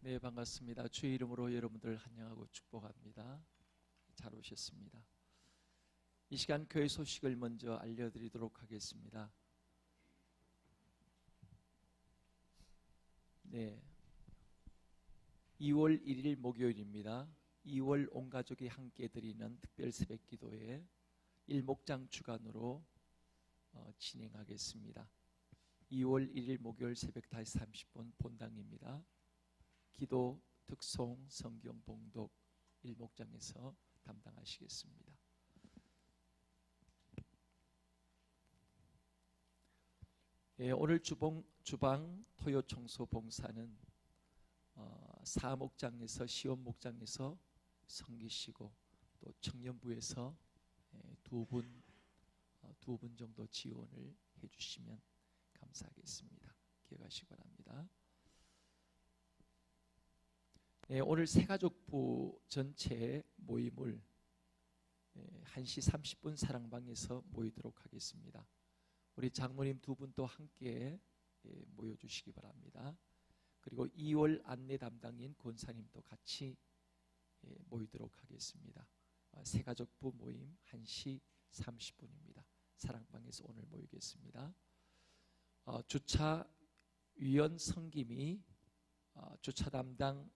네, 반갑습니다. 주의 이름으로 여러분들 환영하고 축복합니다. 잘 오셨습니다. 이 시간 교회 소식을 먼저 알려드리도록 하겠습니다. 네, 2월 1일 목요일입니다. 2월 온 가족이 함께 드리는 특별 새벽 기도회 일목장 주간으로 진행하겠습니다. 2월 1일 목요일 새벽 5시 30분 본당입니다. 기도, 특송, 성경 봉독 일목장에서 담당하시겠습니다. 오늘 주방 토요 청소 봉사는 사목장에서 시원목장에서 섬기시고 또 청년부에서 두 분 정도 지원을 해주시면 감사하겠습니다. 기억하시기 바랍니다. 오늘 새가족부 전체 모임을 1시 30분 사랑방에서 모이도록 하겠습니다. 우리 장모님 두 분도 함께 모여주시기 바랍니다. 그리고 2월 안내 담당인 권사님도 같이 모이도록 하겠습니다. 새가족부 모임 1시 30분입니다. 사랑방에서 오늘 모이겠습니다. 주차위원 성김이 주차 담당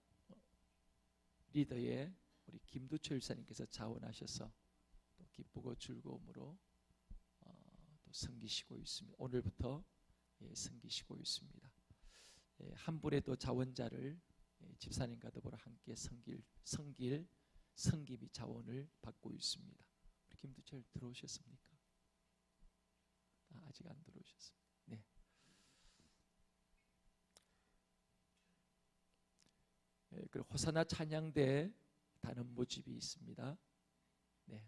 리더의 우리 김두철 일사님께서 자원하셔서 또 기쁘고 즐거움으로 또 섬기시고 있습니다. 오늘부터 섬기시고 있습니다. 한 분의 또 자원자를 집사님과 더불어 함께 섬김이 자원을 받고 있습니다. 우리 김두철 들어오셨습니까? 아직 안 들어오셨습니다. 네. 그리고 호사나 찬양대 단원 모집이 있습니다. 네.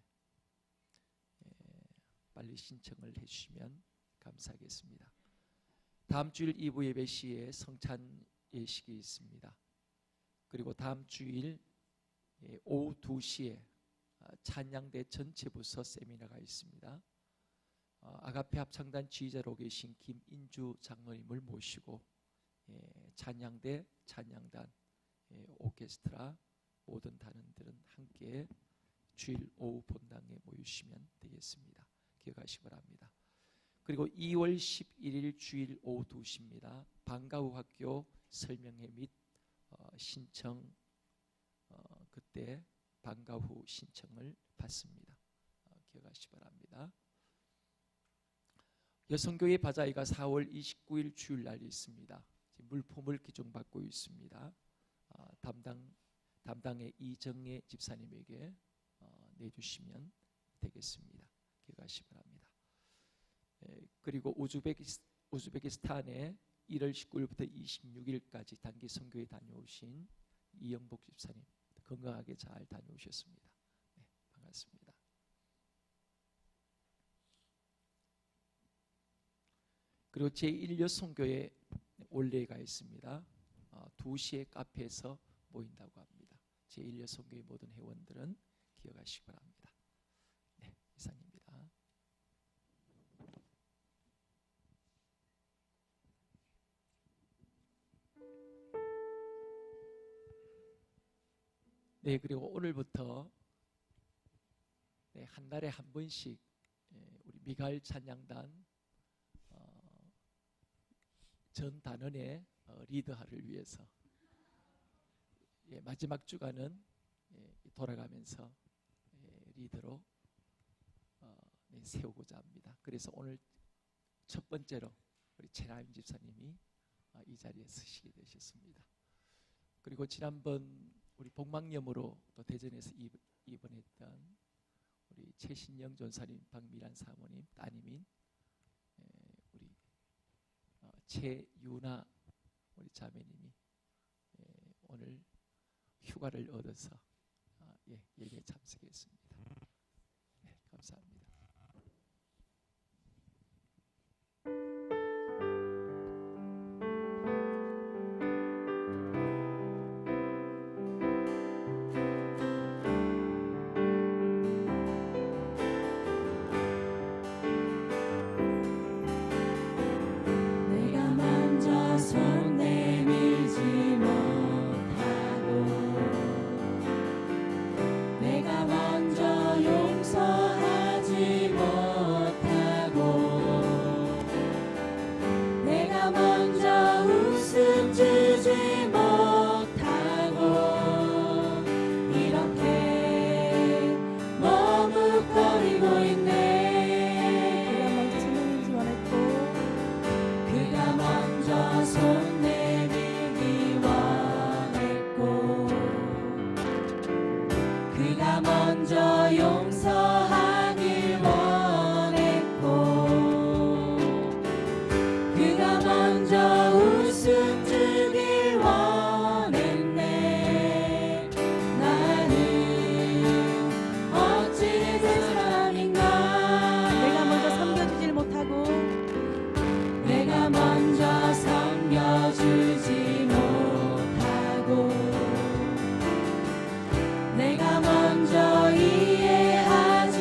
빨리 신청을 해주시면 감사하겠습니다. 다음 주일 2부 예배 시에 성찬 예식이 있습니다. 그리고 다음 주일 오후 2시에 찬양대 전체 부서 세미나가 있습니다. 아가페 합창단 지휘자로 계신 김인주 장로님을 모시고 찬양대, 찬양단, 오케스트라 모든 단원들은 함께 주일 오후 본당에 모이시면 되겠습니다. 기억하시기 바랍니다. 그리고 2월 11일 주일 오후 2시입니다. 방과후 학교 설명회 및 신청 그때 방과후 신청을 받습니다. 기억하시기 바랍니다. 여성교회 바자회가 4월 29일 주일 날 있습니다. 물품을 기증받고 있습니다. 담당의 이정혜 집사님에게 내주시면 되겠습니다. 기억하시기 바랍니다. 그리고 우즈베키스탄에 1월 19일부터 26일까지 단기 선교에 다녀오신 이영복 집사님 건강하게 잘 다녀오셨습니다. 네, 반갑습니다. 그리고 제1여성교회 올레가 있습니다. 2시에 카페에서 모인다고 합니다. 제1여성교회 모든 회원들은 기억하시기 바랍니다. 네, 이상입니다. 네, 그리고 오늘부터 한 달에 한 번씩 우리 미가엘 찬양단 전 단원의 리더를 위해서 마지막 주간은 돌아가면서 리더로 세우고자 합니다. 그래서 오늘 첫 번째로 우리 최나임 집사님이 이 자리에 서시게 되셨습니다. 그리고 지난번 우리 복막염으로 또 대전에서 입원했던 우리 최신영 전사님, 박미란 사모님 따님인 우리 최유나 우리 자매님이 오늘 휴가를 얻어서 예배에 참석했습니다. 네, 감사합니다. 내가 먼저 손 내밀지 못 못하고 이렇게 머뭇거리고 있네. 그가 먼저 손 내밀기 원했고 그가 먼저 용서하길 원했고 그가 먼저 웃음 주길 원했네. 나는 어찌 된 사람인가. 내가 먼저 섬겨주질 못하고 내가 먼저 섬겨주지 못하고 내가 먼저 이해하지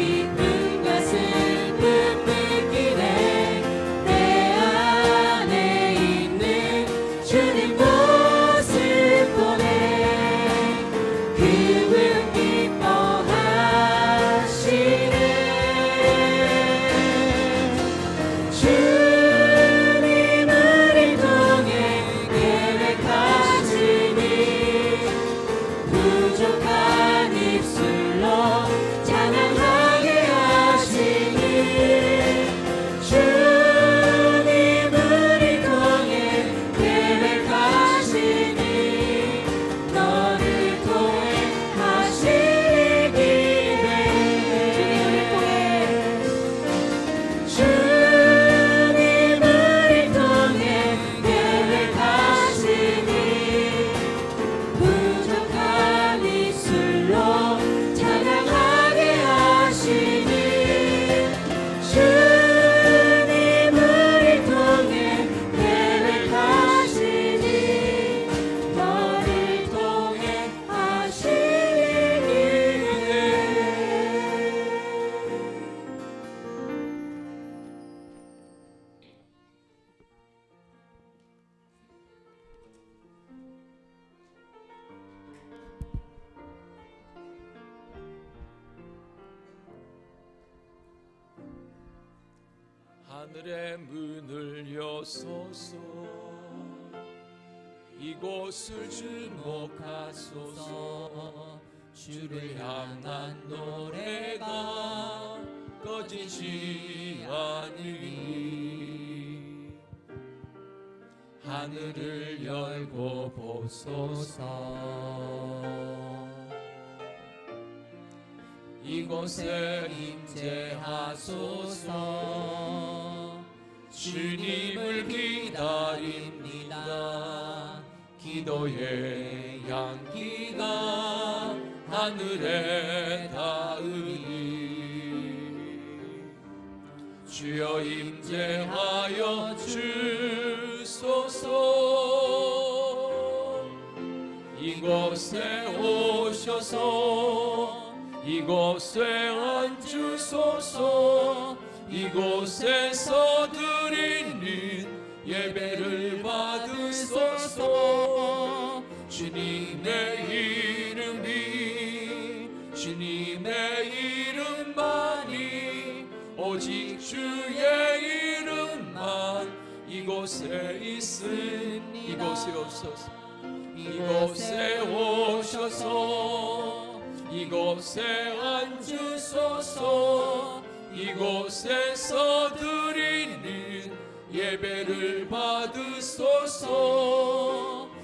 기쁨과 슬픔 느끼네 내 안에 있는 주님 모습 보네 그분 기뻐하시네 주님 우리 통해 계획하시니 부족한 입술로 찬양하게 하시니 주님 우리 통해 계획하시니 너를 통해 하시니 기대 주님 우리 통해 계획하시니 부족한 입술로 찬양하게 하시니 주님 우리 통해 계획하시니 너를 통해 하시니 하늘의 문을 여소서 이곳을 주목하소서 주를 향한 노래가 꺼지지 않으니 하늘을 열고 보소서 이곳에 임재하소서 주님을 기다립니다 기도의 향기가 하늘에 닿으니 주여 임재하여 주소서 이곳에 오셔서 이곳에 앉으소서 이곳에서 드리는 예배를 받으소서 주님의 이름이 주님의 이름만이 오직 주의 이름만 이곳에 있으니 이곳에 오셔서 이곳에 오셔서 이곳에 앉으소서 이곳에서 드리는 예배를 받으소서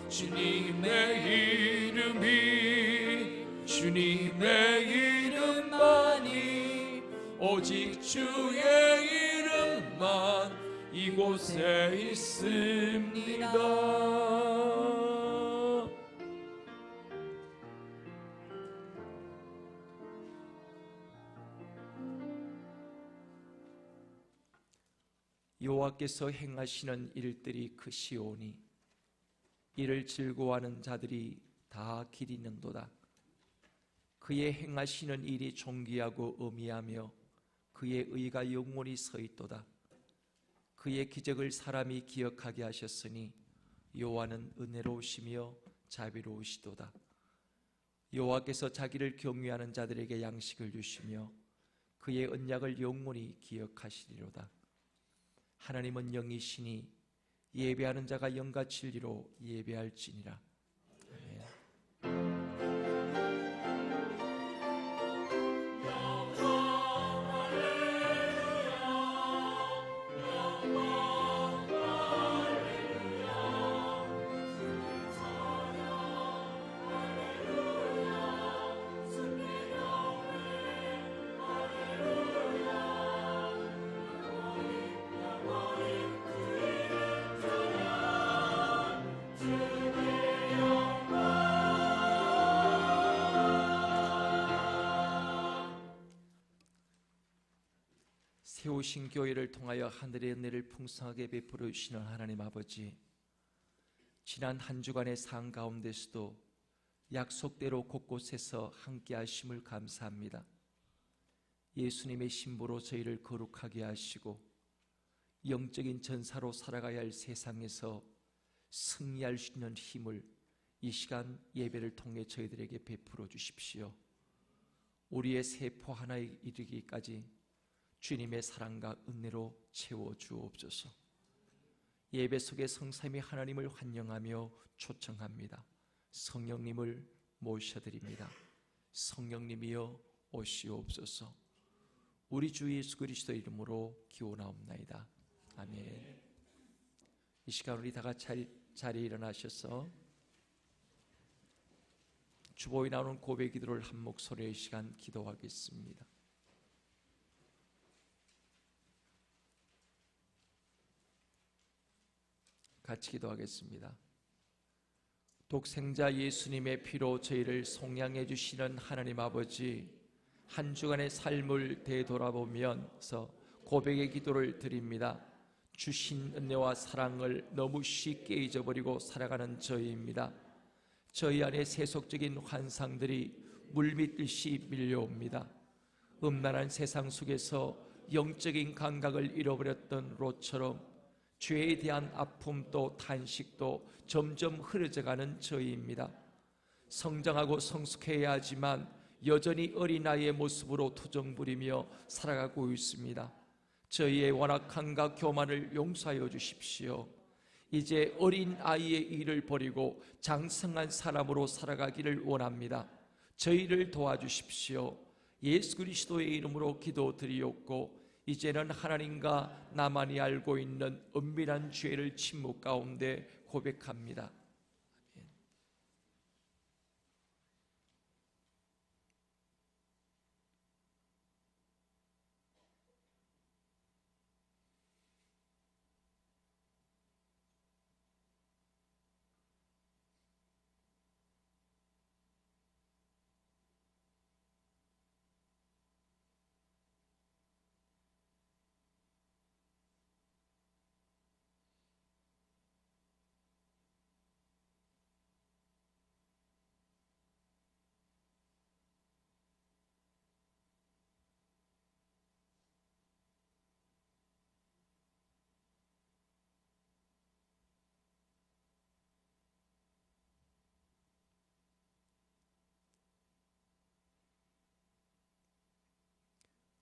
주님의 이름이 주님의 이름만이 오직 주의 이름만 이곳에 있습니다. 여호와께서 행하시는 일들이 크시오니 이를 즐거워하는 자들이 다 길 있는도다. 그의 행하시는 일이 존귀하고 의미하며 그의 의가 영원히 서 있도다. 그의 기적을 사람이 기억하게 하셨으니 여호와는 은혜로우시며 자비로우시도다. 여호와께서 자기를 경외하는 자들에게 양식을 주시며 그의 언약을 영원히 기억하시리로다. 하나님은 영이시니 예배하는 자가 영과 진리로 예배할지니라. 아멘. 세우신 교회를 통하여 하늘의 은혜를 풍성하게 베풀어 주시는 하나님 아버지, 지난 한 주간의 삶 가운데서도 약속대로 곳곳에서 함께 하심을 감사합니다. 예수님의 신부로 저희를 거룩하게 하시고 영적인 전사로 살아가야 할 세상에서 승리할 수 있는 힘을 이 시간 예배를 통해 저희들에게 베풀어 주십시오. 우리의 세포 하나에 이르기까지 주님의 사랑과 은혜로 채워 주옵소서. 예배 속에 성삼위 하나님을 환영하며 초청합니다. 성령님을 모셔드립니다. 성령님이여 오시옵소서. 우리 주 예수 그리스도 이름으로 기원하옵나이다. 아멘. 이 시간 우리 다 같이 자리에 일어나셔서 주보에 나오는 고백 기도를 한 목소리의 이 시간 기도하겠습니다. 같이 기도하겠습니다. 독생자 예수님의 피로 저희를 속량해 주시는 하나님 아버지, 한 주간의 삶을 되돌아보면서 고백의 기도를 드립니다. 주신 은혜와 사랑을 너무 쉽게 잊어버리고 살아가는 저희입니다. 저희 안에 세속적인 환상들이 물밀듯이 밀려옵니다. 음란한 세상 속에서 영적인 감각을 잃어버렸던 롯처럼 죄에 대한 아픔도 탄식도 점점 흐려져가는 저희입니다. 성장하고 성숙해야 하지만 여전히 어린아이의 모습으로 투정 부리며 살아가고 있습니다. 저희의 완악함과 교만을 용서하여 주십시오. 이제 어린아이의 일을 버리고 장성한 사람으로 살아가기를 원합니다. 저희를 도와주십시오. 예수 그리스도의 이름으로 기도드리옵고 이제는 하나님과 나만이 알고 있는 은밀한 죄를 침묵 가운데 고백합니다. 아멘.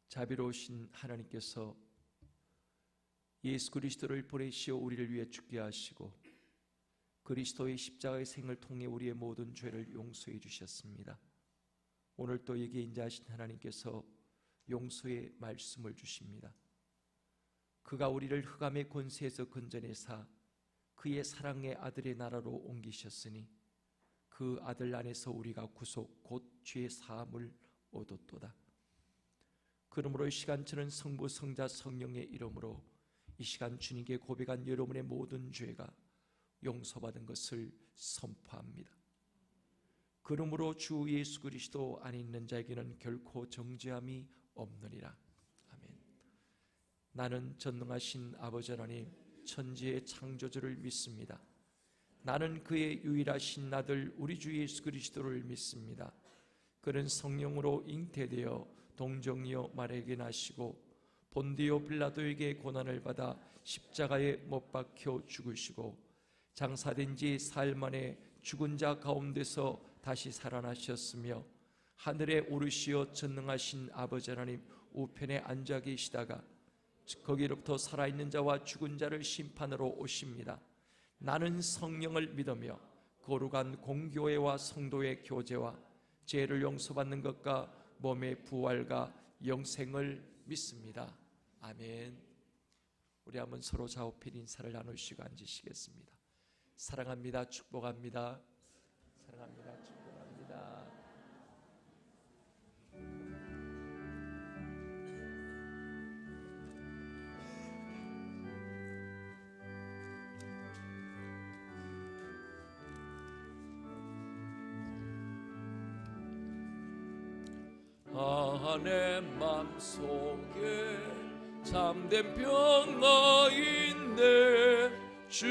자비로우신 하나님께서 예수 그리스도를 보내시어 우리를 위해 죽게 하시고 그리스도의 십자가의 생을 통해 우리의 모든 죄를 용서해 주셨습니다. 오늘 또 여기에 인자하신 하나님께서 용서의 말씀을 주십니다. 그가 우리를 흑암의 권세에서 건져내사 그의 사랑의 아들의 나라로 옮기셨으니 그 아들 안에서 우리가 구속 곧 죄 사함을 얻었도다. 그러므로 이 시간 저는 성부 성자 성령의 이름으로 이 시간 주님께 고백한 여러분의 모든 죄가 용서받은 것을 선포합니다. 그러므로 주 예수 그리스도 안에 있는 자에게는 결코 정죄함이 없느니라. 아멘. 나는 전능하신 아버지 하나님 천지의 창조주를 믿습니다. 나는 그의 유일하신 아들 우리 주 예수 그리스도를 믿습니다. 그는 성령으로 잉태되어 동정이요 마리아에게 나시고 본디오 빌라도에게 고난을 받아 십자가에 못 박혀 죽으시고 장사된 지 사흘 만에 죽은 자 가운데서 다시 살아나셨으며 하늘에 오르시어 전능하신 아버지 하나님 우편에 앉아 계시다가 거기로부터 살아있는 자와 죽은 자를 심판으로 오십니다. 나는 성령을 믿으며 거룩한 공교회와 성도의 교제와 죄를 용서받는 것과 몸의 부활과 영생을 믿습니다. 아멘. 우리 한번 서로 좌우편 인사를 나누시고 앉으시겠습니다. 사랑합니다. 축복합니다. 사랑합니다. 축복합니다. 내 맘속에 참된 평화인데 주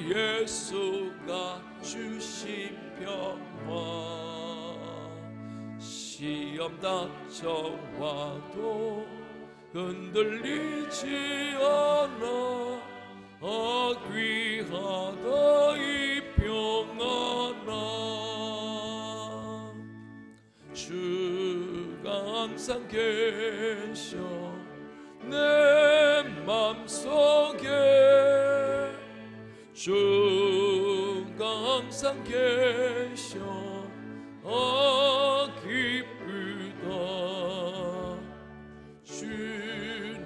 예수가 주신 평화 시험 닥쳐와도 흔들리지 않아 귀하다 이 평안아 주가 항상 계셔 내 맘속에 주가 항상 계셔 기쁘다 주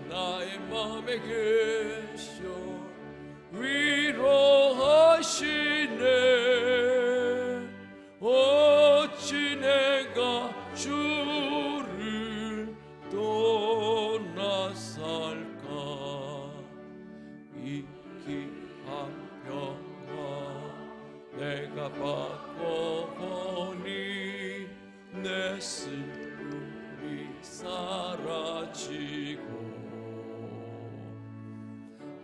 나의 맘에 계셔 위로하시네 어찌 내가 주를 떠나 살까 이 귀한 평화 내가 받고 보니 내 슬픔이 사라지고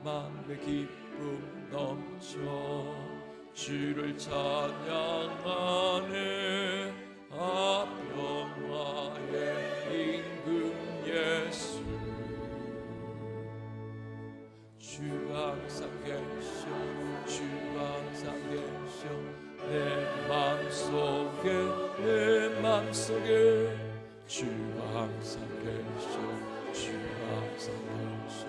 마음의 기쁨 넘쳐 주를 찬양하네 평화의 임금 예수 주가 항상 계셔 주가 항상 계셔 내 맘속에 주가 항상 계셔 주가 항상 계셔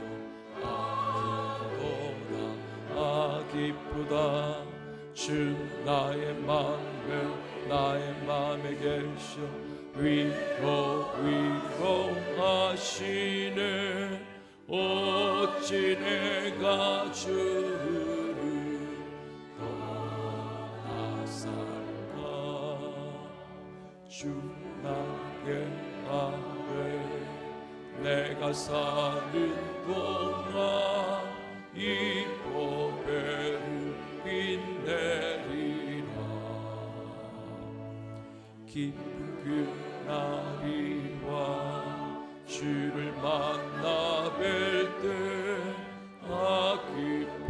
기쁘다 주 나의 맘에 계셔 위로하시네 어찌 내가 주를 떠나 살까 주 나의 아래 내가 사는 동안 이 보배를 빛내리라 기쁜 그날이와 주를 만나 뵐 때 그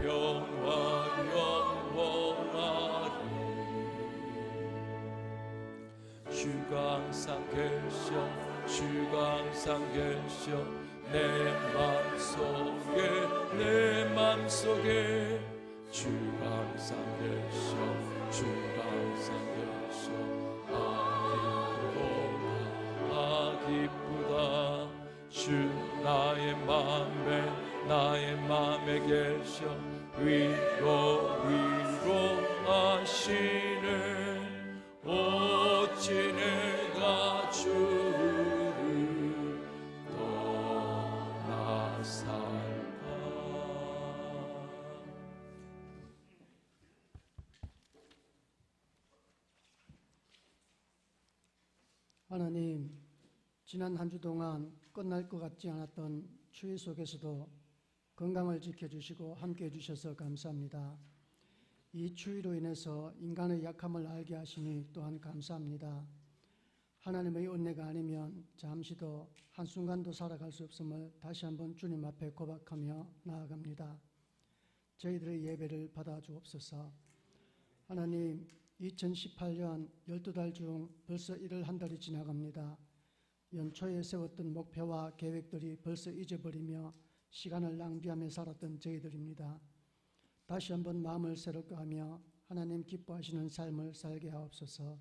평화 영원하리 주가 항상 계셔 주가 항상 계셔 내 맘속에 주가 항상 계셔 주가 항상 계셔 기쁘다 주 나의 맘에 계셔 위로하시네 어찌 내가 주를 떠나 살까 하나님, 지난 한 주 동안 끝날 것 같지 않았던 추위 속에서도 건강을 지켜주시고 함께해 주셔서 감사합니다. 이 추위로 인해서 인간의 약함을 알게 하시니 또한 감사합니다. 하나님의 은혜가 아니면 잠시도 한순간도 살아갈 수 없음을 다시 한번 주님 앞에 고백하며 나아갑니다. 저희들의 예배를 받아주옵소서. 하나님, 2018년 12달 중 벌써 1월 한 달이 지나갑니다. 연초에 세웠던 목표와 계획들이 벌써 잊어버리며 시간을 낭비하며 살았던 저희들입니다. 다시 한번 마음을 새롭게 하며 하나님 기뻐하시는 삶을 살게 하옵소서.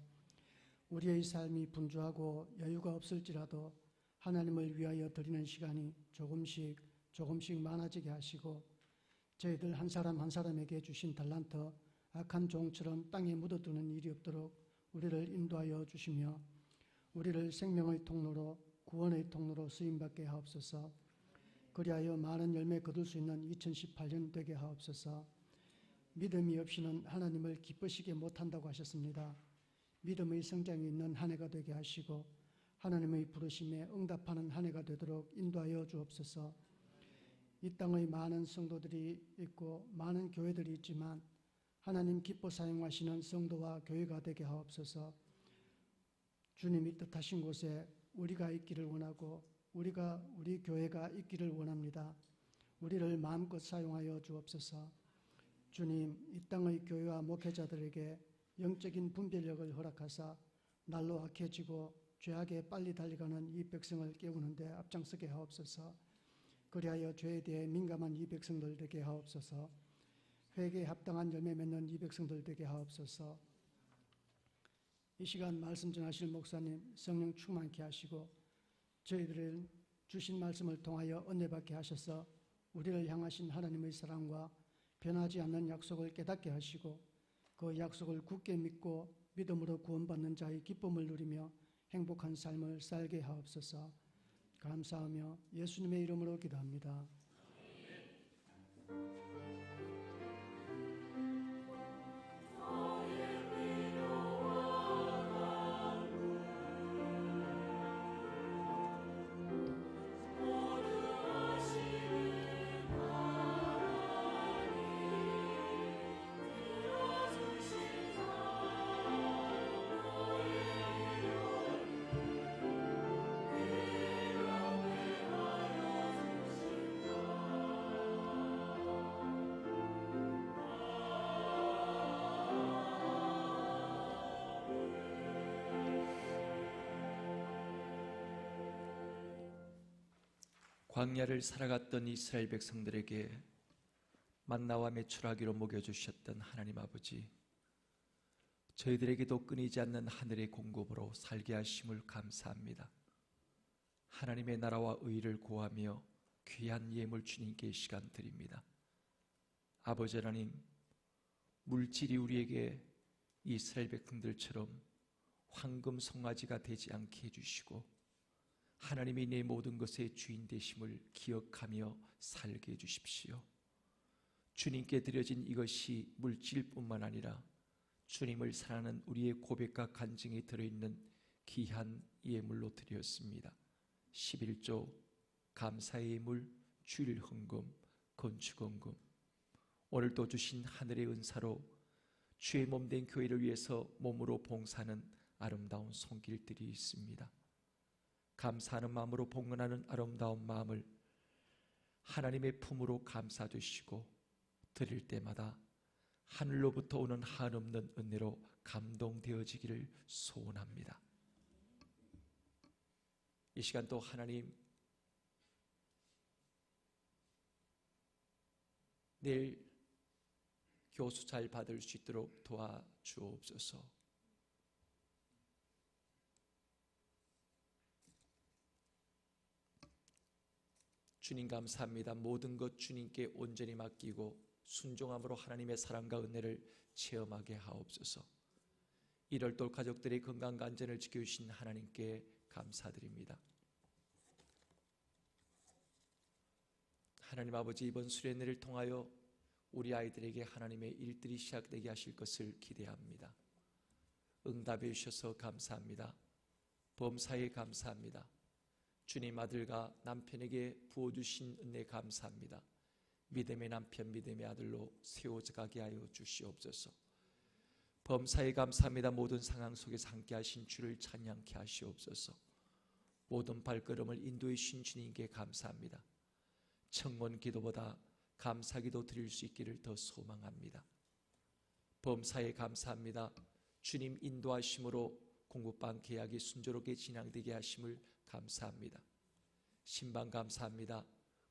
우리의 삶이 분주하고 여유가 없을지라도 하나님을 위하여 드리는 시간이 조금씩 많아지게 하시고 저희들 한 사람 한 사람에게 주신 달란트 악한 종처럼 땅에 묻어두는 일이 없도록 우리를 인도하여 주시며 우리를 생명의 통로로 구원의 통로로 쓰임받게 하옵소서. 그리하여 많은 열매 거둘 수 있는 2018년 되게 하옵소서. 믿음이 없이는 하나님을 기쁘시게 못한다고 하셨습니다. 믿음의 성장이 있는 한 해가 되게 하시고 하나님의 부르심에 응답하는 한 해가 되도록 인도하여 주옵소서. 이 땅의 많은 성도들이 있고 많은 교회들이 있지만 하나님 기뻐 사용하시는 성도와 교회가 되게 하옵소서. 주님이 뜻하신 곳에 우리가 있기를 원하고 우리 교회가 있기를 원합니다. 우리를 마음껏 사용하여 주옵소서. 주님, 이 땅의 교회와 목회자들에게 영적인 분별력을 허락하사 날로 악해지고 죄악에 빨리 달려가는 이 백성을 깨우는 데 앞장서게 하옵소서. 그리하여 죄에 대해 민감한 이 백성들 되게 하옵소서. 회개에 합당한 열매 맺는 이 백성들 되게 하옵소서. 이 시간 말씀 전하실 목사님 성령 충만케 하시고 저희들을 주신 말씀을 통하여 은혜 받게 하셔서 우리를 향하신 하나님의 사랑과 변하지 않는 약속을 깨닫게 하시고 그 약속을 굳게 믿고 믿음으로 구원받는 자의 기쁨을 누리며 행복한 삶을 살게 하옵소서. 감사하며 예수님의 이름으로 기도합니다. 광야를 살아갔던 이스라엘 백성들에게 만나와 메추라기로 먹여주셨던 하나님 아버지, 저희들에게도 끊이지 않는 하늘의 공급으로 살게 하심을 감사합니다. 하나님의 나라와 의를 구하며 귀한 예물 주님께 이 시간 드립니다. 아버지 하나님, 물질이 우리에게 이스라엘 백성들처럼 황금 송아지가 되지 않게 해주시고 하나님이 내 모든 것의 주인 되심을 기억하며 살게 해주십시오. 주님께 드려진 이것이 물질뿐만 아니라 주님을 사랑하는 우리의 고백과 간증이 들어있는 귀한 예물로 드렸습니다. 11조, 감사의 예물, 주일 헌금, 건축헌금, 오늘도 주신 하늘의 은사로 주의 몸된 교회를 위해서 몸으로 봉사하는 아름다운 손길들이 있습니다. 감사하는 마음으로 봉헌하는 아름다운 마음을 하나님의 품으로 감싸주시고 드릴 때마다 하늘로부터 오는 한없는 은혜로 감동되어지기를 소원합니다. 이 시간 또 하나님, 내일 교수 잘 받을 수 있도록 도와주옵소서. 주님 감사합니다. 모든 것 주님께 온전히 맡기고 순종함으로 하나님의 사랑과 은혜를 체험하게 하옵소서. 이럴돌 가족들의 건강과 안전을 지켜주신 하나님께 감사드립니다. 하나님 아버지, 이번 수련회를 통하여 우리 아이들에게 하나님의 일들이 시작되게 하실 것을 기대합니다. 응답해 주셔서 감사합니다. 범사에 감사합니다. 주님 아들과 남편에게 부어주신 은혜 감사합니다. 믿음의 남편, 믿음의 아들로 세워가게 하여 주시옵소서. 범사에 감사합니다. 모든 상황 속에서 함께 하신 주를 찬양케 하시옵소서. 모든 발걸음을 인도해 주신 주님께 감사합니다. 청원 기도보다 감사 기도 드릴 수 있기를 더 소망합니다. 범사에 감사합니다. 주님 인도하심으로 공급방 계약이 순조롭게 진행되게 하심을 감사합니다. 신방 감사합니다.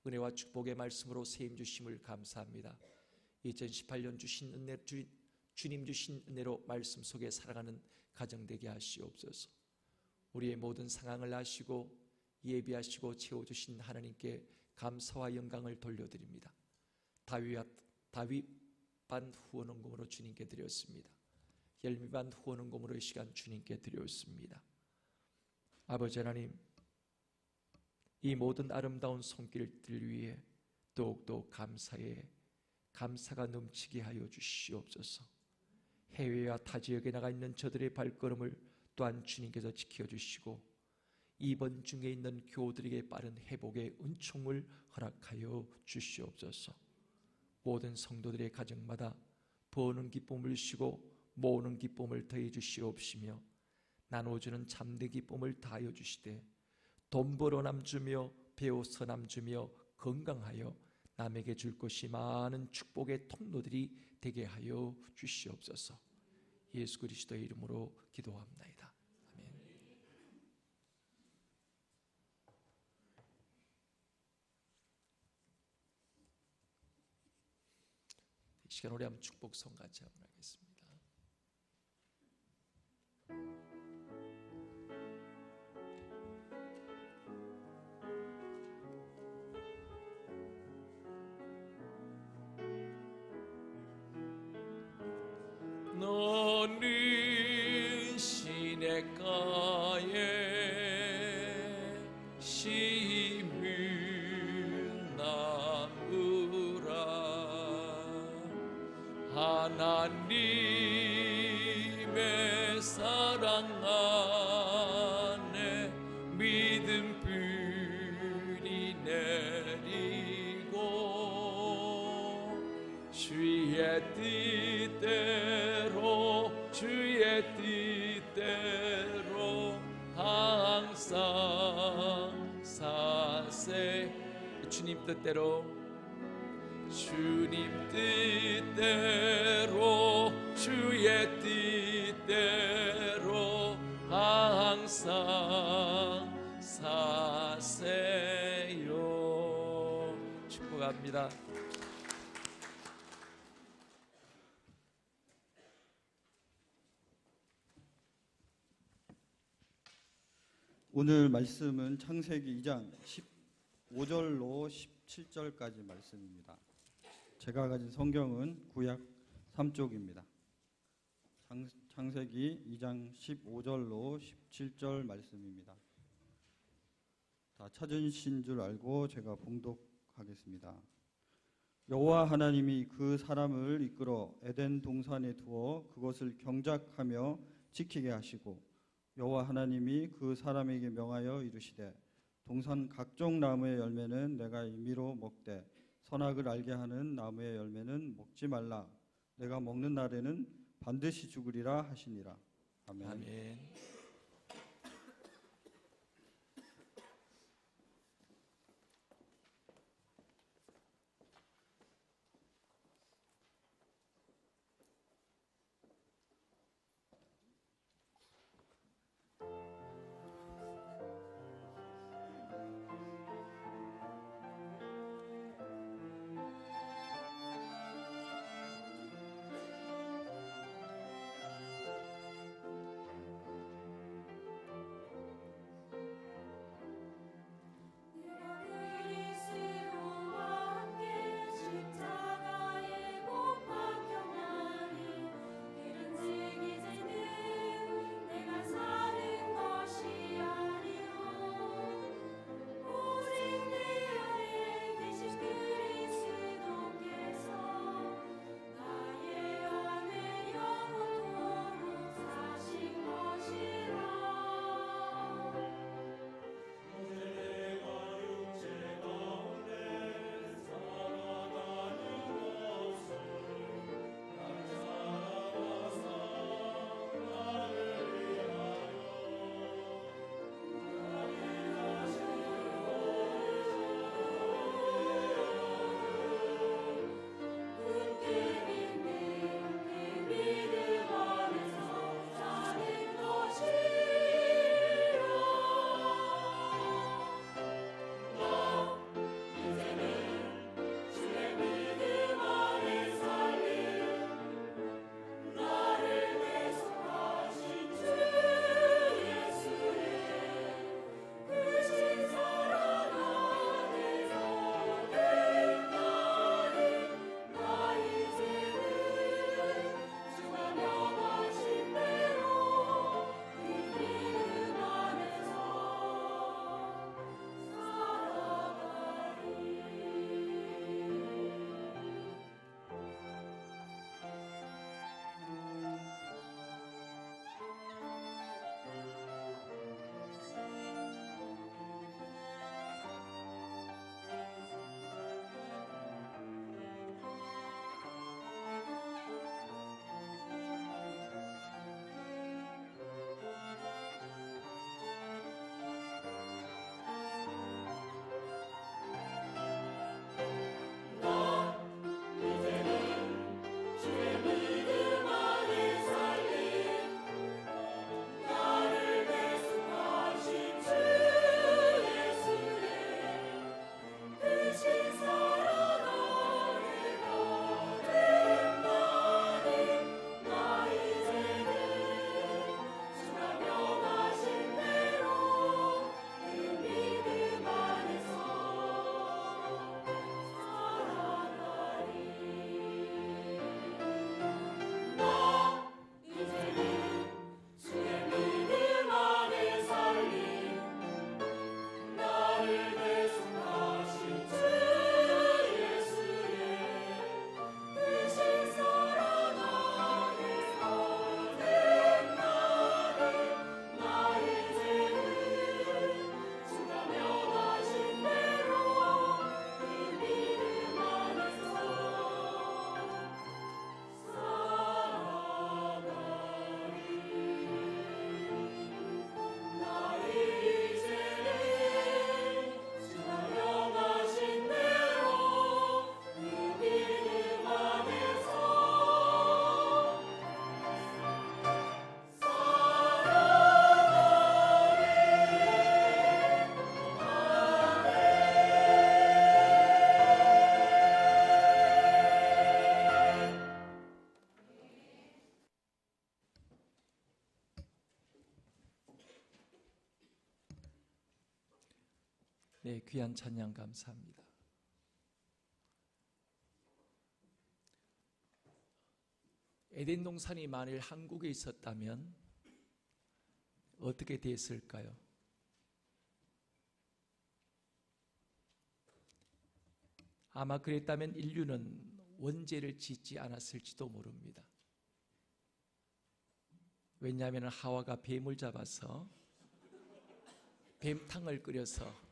은혜와 축복의 말씀으로 세임 주심을 감사합니다. 2018년 주신 은혜, 주님 주신 은혜로 말씀 속에 살아가는 가정 되게 하시옵소서. 우리의 모든 상황을 아시고 예비하시고 채워주신 하나님께 감사와 영광을 돌려드립니다. 다윗 반 후원헌금으로 주님께 드렸습니다. 열매 반 후원헌금으로 이 시간 주님께 드렸습니다. 아버지 하나님, 이 모든 아름다운 손길들 위해 더욱더 감사가 넘치게 하여 주시옵소서. 해외와 타 지역에 나가 있는 저들의 발걸음을 또한 주님께서 지켜주시고 입원 중에 있는 교우들에게 빠른 회복의 은총을 허락하여 주시옵소서. 모든 성도들의 가정마다 버는 기쁨을 주시고 모으는 기쁨을 더해 주시옵시며 나눠주는 참된 기쁨을 다하여 주시되 돈 벌어 남주며 배워서 남주며 건강하여 남에게 줄 것이 많은 축복의 통로들이 되게 하여 주시옵소서. 예수 그리스도의 이름으로 기도합나이다. 아멘. 시간 우리 한번 축복성 같이 한번 하겠습니다. 너는 시냇가에 심은 나무라 하나님의 사랑 안에 믿음 뿌리 내리고 주의 뜻대로 주의 뜻대로 항상 사세 주님 뜻대로 주님 뜻대로 주의 뜻대로 항상 사세요. 축복합니다. 오늘 말씀은 창세기 2장 15절로 17절까지 말씀입니다. 제가 가진 성경은 구약 3쪽입니다. 창세기 2장 15절로 17절 말씀입니다. 다 찾으신 줄 알고 제가 봉독하겠습니다. 여호와 하나님이 그 사람을 이끌어 에덴 동산에 두어 그것을 경작하며 지키게 하시고 여호와 하나님이 그 사람에게 명하여 이르시되 동산 각종 나무의 열매는 내가 임의로 먹되 선악을 알게 하는 나무의 열매는 먹지 말라. 내가 먹는 날에는 반드시 죽으리라 하시니라. 아멘. 아멘. 네, 귀한 찬양 감사합니다. 에덴 동산이 만일 한국에 있었다면 어떻게 됐을까요? 아마 그랬다면 인류는 원죄를 짓지 않았을지도 모릅니다. 왜냐하면 하와가 뱀을 잡아서 뱀탕을 끓여서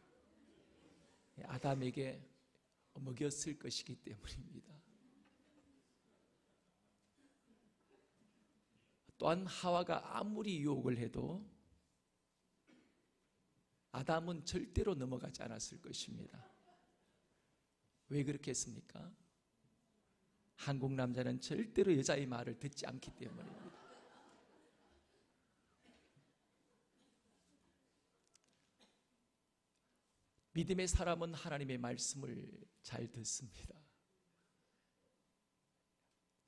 아담에게 먹였을 것이기 때문입니다. 또한 하와가 아무리 유혹을 해도 아담은 절대로 넘어가지 않았을 것입니다. 왜 그렇게 했습니까? 한국 남자는 절대로 여자의 말을 듣지 않기 때문입니다. 믿음의 사람은 하나님의 말씀을 잘 듣습니다.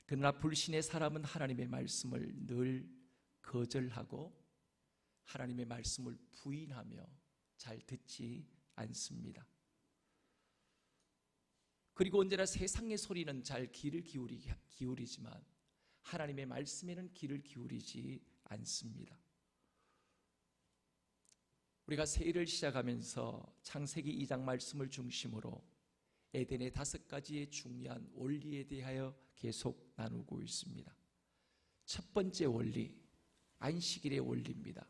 그러나 불신의 사람은 하나님의 말씀을 늘 거절하고 하나님의 말씀을 부인하며 잘 듣지 않습니다. 그리고 언제나 세상의 소리는 잘 귀를 기울이지만 하나님의 말씀에는 귀를 기울이지 않습니다. 우리가 새해를 시작하면서 창세기 2장 말씀을 중심으로 에덴의 5가지의 중요한 원리에 대하여 계속 나누고 있습니다. 첫 번째 원리, 안식일의 원리입니다.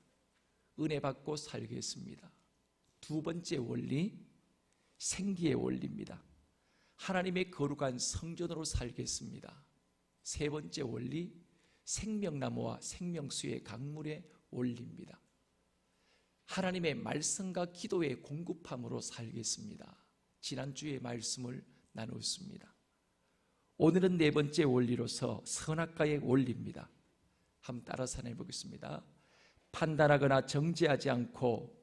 은혜 받고 살겠습니다. 두 번째 원리, 생기의 원리입니다. 하나님의 거룩한 성전으로 살겠습니다. 세 번째 원리, 생명나무와 생명수의 강물의 원리입니다. 하나님의 말씀과 기도의 공급함으로 살겠습니다. 지난주에 말씀을 나눴습니다. 오늘은 네 번째 원리로서 선악과의 원리입니다. 한번 따라서 해보겠습니다. 판단하거나 정죄하지 않고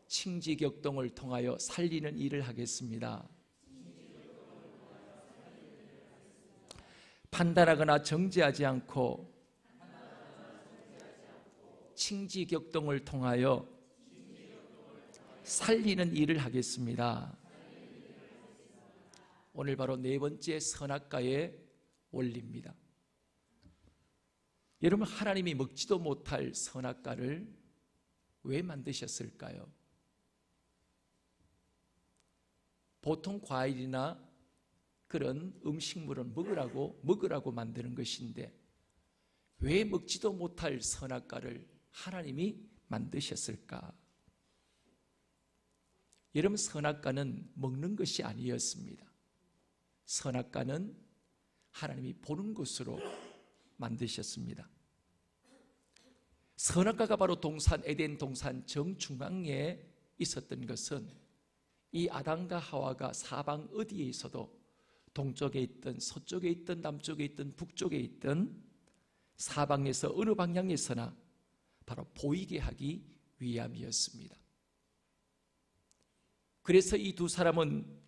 칭지격동을 통하여 살리는 일을 하겠습니다. 판단하거나 정죄하지 않고 칭지격동을 통하여 살리는 일을 하겠습니다. 오늘 바로 네 번째 선악과의 원리입니다. 여러분, 하나님이 먹지도 못할 선악과를 왜 만드셨을까요? 보통 과일이나 그런 음식물은 먹으라고 만드는 것인데 왜 먹지도 못할 선악과를 하나님이 만드셨을까? 여러분, 선악과는 먹는 것이 아니었습니다. 선악과는 하나님이 보는 것으로 만드셨습니다. 선악과가 바로 에덴 동산 정중앙에 있었던 것은 이 아담과 하와가 사방 어디에 있어도 동쪽에 있든 서쪽에 있든 남쪽에 있든 북쪽에 있든 사방에서 어느 방향에서나 바로 보이게 하기 위함이었습니다. 그래서 이 두 사람은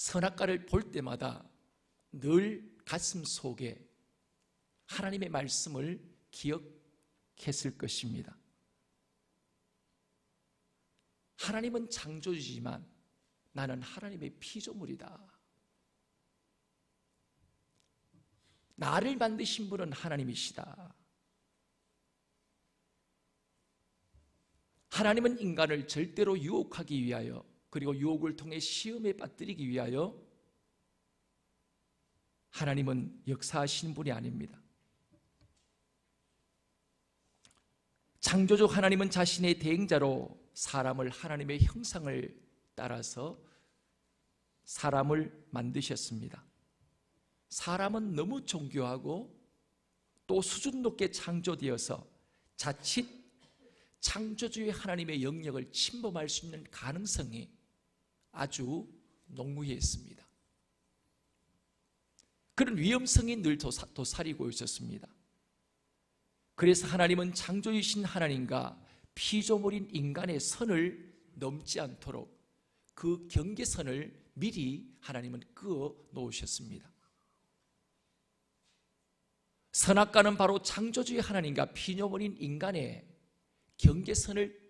선악과를 볼 때마다 늘 가슴 속에 하나님의 말씀을 기억했을 것입니다. 하나님은 창조주지만 나는 하나님의 피조물이다. 나를 만드신 분은 하나님이시다. 하나님은 인간을 절대로 유혹하기 위하여 그리고 유혹을 통해 시험에 빠뜨리기 위하여 하나님은 역사하시는 분이 아닙니다. 창조주 하나님은 자신의 대행자로 사람을 하나님의 형상을 따라서 사람을 만드셨습니다. 사람은 너무 존귀하고 또 수준 높게 창조되어서 자칫 창조주의 하나님의 영역을 침범할 수 있는 가능성이 아주 농후했습니다. 그런 위험성이 늘 도사리고 있었습니다. 그래서 하나님은 창조주이신 하나님과 피조물인 인간의 선을 넘지 않도록 그 경계선을 미리 하나님은 그어 놓으셨습니다. 선악과는 바로 창조주의 하나님과 피조물인 인간의 경계선을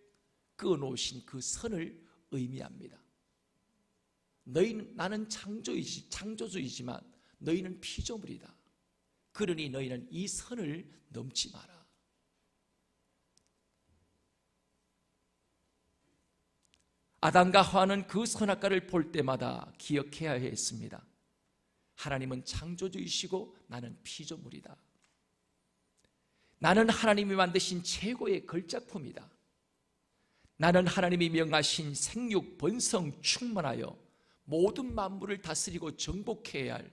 그어놓으신 그 선을 의미합니다. 나는 창조주이지만 너희는 피조물이다. 그러니 너희는 이 선을 넘지 마라. 아담과 하와는 그 선악과를 볼 때마다 기억해야 했습니다. 하나님은 창조주이시고 나는 피조물이다. 나는 하나님이 만드신 최고의 걸작품이다. 나는 하나님이 명하신 생육, 번성, 충만하여 모든 만물을 다스리고 정복해야 할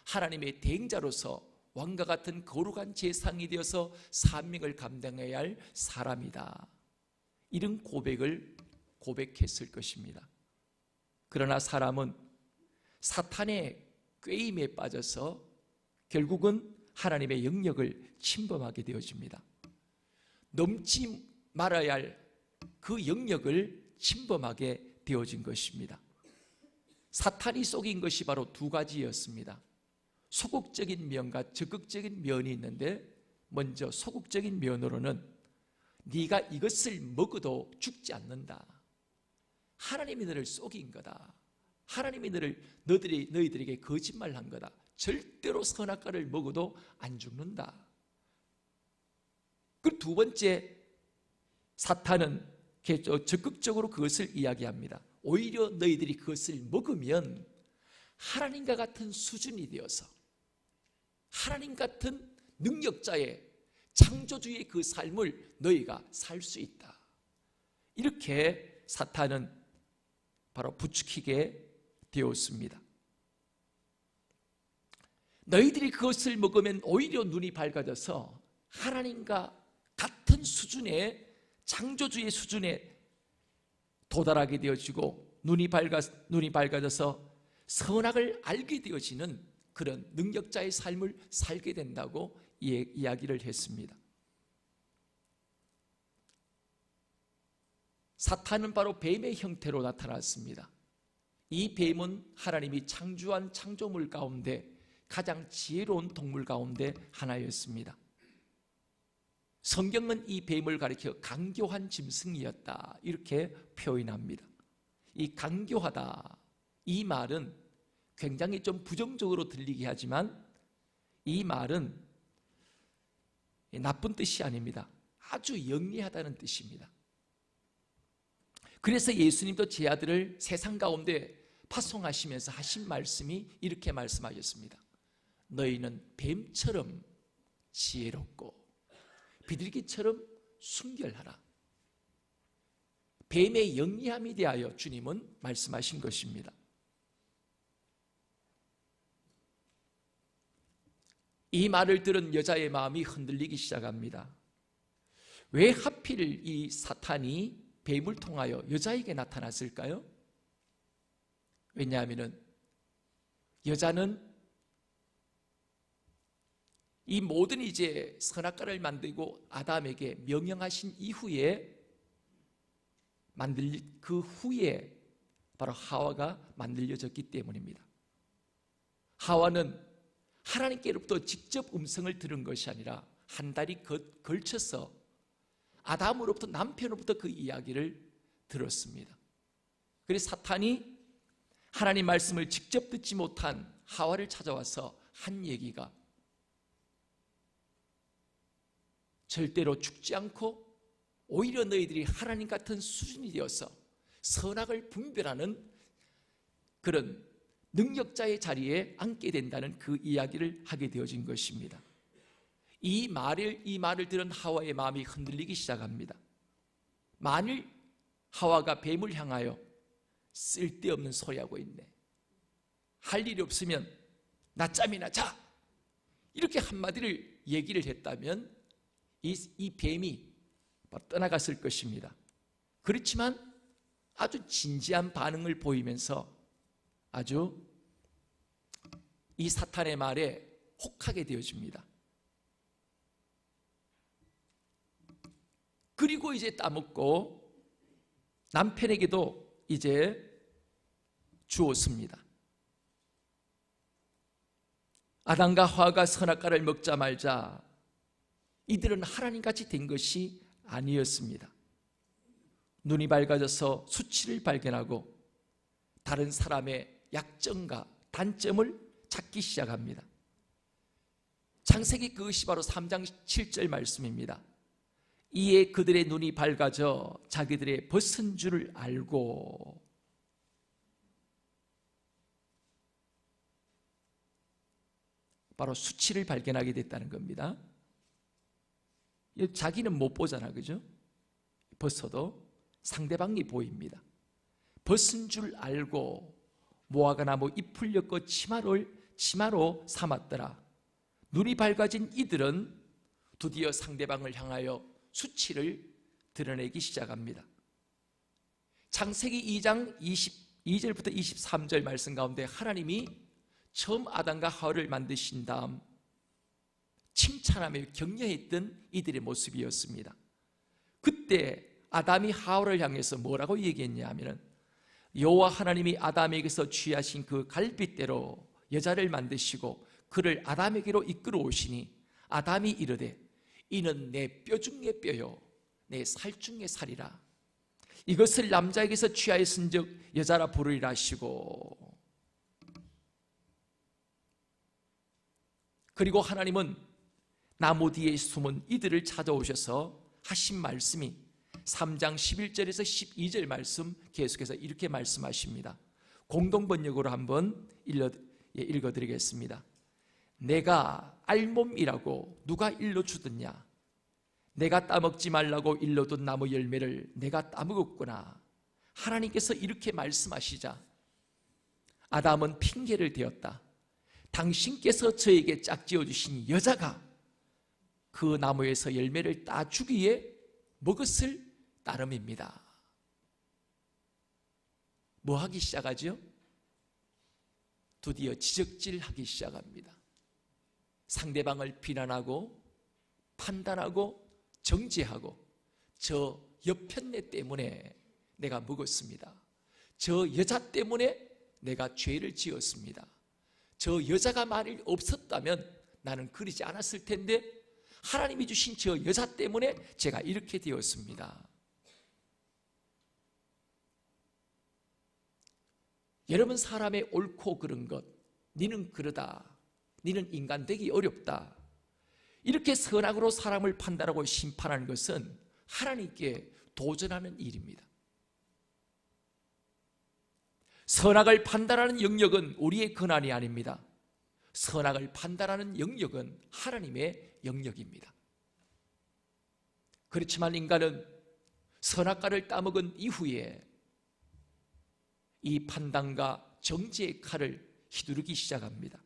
하나님의 대행자로서 왕과 같은 거룩한 제상이 되어서 사명을 감당해야 할 사람이다. 이런 고백을 고백했을 것입니다. 그러나 사람은 사탄의 꾀임에 빠져서 결국은 하나님의 영역을 침범하게 되어집니다. 넘지 말아야 할 그 영역을 침범하게 되어진 것입니다. 사탄이 속인 것이 바로 두 가지였습니다. 소극적인 면과 적극적인 면이 있는데, 먼저 소극적인 면으로는 네가 이것을 먹어도 죽지 않는다. 하나님이 너를 속인 거다. 하나님이 너희들에게 거짓말한 거다. 절대로 선악과를 먹어도 안 죽는다. 그 두 번째, 사탄은 적극적으로 그것을 이야기합니다. 오히려 너희들이 그것을 먹으면 하나님과 같은 수준이 되어서 하나님 같은 능력자의 창조주의 그 삶을 너희가 살 수 있다. 이렇게 사탄은 바로 부추기게 되었습니다. 너희들이 그것을 먹으면 오히려 눈이 밝아져서 하나님과 같은 수준의 창조주의 수준에 도달하게 되어지고 눈이 밝아져서 선악을 알게 되어지는 그런 능력자의 삶을 살게 된다고 이야기를 했습니다. 사탄은 바로 뱀의 형태로 나타났습니다. 이 뱀은 하나님이 창조한 창조물 가운데 가장 지혜로운 동물 가운데 하나였습니다. 성경은 이 뱀을 가리켜 강교한 짐승이었다 이렇게 표현합니다. 이 강교하다, 이 말은 굉장히 좀 부정적으로 들리게 하지만 이 말은 나쁜 뜻이 아닙니다. 아주 영리하다는 뜻입니다. 그래서 예수님도 제 아들을 세상 가운데 파송하시면서 하신 말씀이 이렇게 말씀하셨습니다. 너희는 뱀처럼 지혜롭고 비둘기처럼 순결하라. 뱀의 영리함에 대하여 주님은 말씀하신 것입니다. 이 말을 들은 여자의 마음이 흔들리기 시작합니다. 왜 하필 이 사탄이 뱀을 통하여 여자에게 나타났을까요? 왜냐하면 여자는 이 모든 이제 선악과를 만들고 아담에게 명령하신 이후에 그 후에 바로 하와가 만들어졌기 때문입니다. 하와는 하나님께로부터 직접 음성을 들은 것이 아니라 한 달이 걸쳐서 아담으로부터 남편으로부터 그 이야기를 들었습니다. 그래서 사탄이 하나님 말씀을 직접 듣지 못한 하와를 찾아와서 한 얘기가 절대로 죽지 않고 오히려 너희들이 하나님 같은 수준이 되어서 선악을 분별하는 그런 능력자의 자리에 앉게 된다는 그 이야기를 하게 되어진 것입니다. 이 말을 들은 하와의 마음이 흔들리기 시작합니다. 만일 하와가 뱀을 향하여 쓸데없는 소리하고 있네, 할 일이 없으면 낮잠이나 자, 이렇게 한마디를 얘기를 했다면 이 뱀이 떠나갔을 것입니다. 그렇지만 아주 진지한 반응을 보이면서 아주 이 사탄의 말에 혹하게 되어집니다. 그리고 이제 따먹고 남편에게도 이제 주었습니다. 아담과 하와가 선악과를 먹자 말자 이들은 하나님같이 된 것이 아니었습니다. 눈이 밝아져서 수치를 발견하고 다른 사람의 약점과 단점을 찾기 시작합니다. 창세기 그것이 바로 3장 7절 말씀입니다. 이에 그들의 눈이 밝아져 자기들의 벗은 줄을 알고, 바로 수치를 발견하게 됐다는 겁니다. 자기는 못 보잖아, 그죠? 벗어도 상대방이 보입니다. 벗은 줄 알고 무화과 나무 잎을 엮어 치마로 삼았더라. 눈이 밝아진 이들은 드디어 상대방을 향하여 수치를 드러내기 시작합니다. 창세기 2장 22절부터 23절 말씀 가운데 하나님이 처음 아담과 하와를 만드신 다음 칭찬하며 격려했던 이들의 모습이었습니다. 그때 아담이 하와를 향해서 뭐라고 얘기했냐 하면, 여호와 하나님이 아담에게서 취하신 그 갈빗대로 여자를 만드시고 그를 아담에게로 이끌어 오시니 아담이 이르되 이는 내 뼈 중의 뼈요 내 살 중의 살이라. 이것을 남자에게서 취하였은즉 여자라 부르리라 하시고, 그리고 하나님은 나무 뒤에 숨은 이들을 찾아오셔서 하신 말씀이 3장 11절에서 12절 말씀 계속해서 이렇게 말씀하십니다. 공동번역으로 한번 읽어드리겠습니다. 내가 알몸이라고 누가 일러주더냐? 내가 따먹지 말라고 일러둔 나무 열매를 내가 따먹었구나. 하나님께서 이렇게 말씀하시자 아담은 핑계를 대었다. 당신께서 저에게 짝지어 주신 여자가 그 나무에서 열매를 따주기에 먹었을 따름입니다. 뭐 하기 시작하죠? 드디어 지적질하기 시작합니다. 상대방을 비난하고 판단하고 정죄하고, 저 여편네 때문에 내가 먹었습니다. 저 여자 때문에 내가 죄를 지었습니다. 저 여자가 만일 없었다면 나는 그러지 않았을 텐데 하나님이 주신 저 여자 때문에 제가 이렇게 되었습니다. 여러분, 사람의 옳고 그른 것, 니는 그러다, 니는 인간 되기 어렵다, 이렇게 선악으로 사람을 판단하고 심판하는 것은 하나님께 도전하는 일입니다. 선악을 판단하는 영역은 우리의 권한이 아닙니다. 선악을 판단하는 영역은 하나님의 영역입니다. 그렇지만 인간은 선악과를 따먹은 이후에 이 판단과 정죄의 칼을 휘두르기 시작합니다.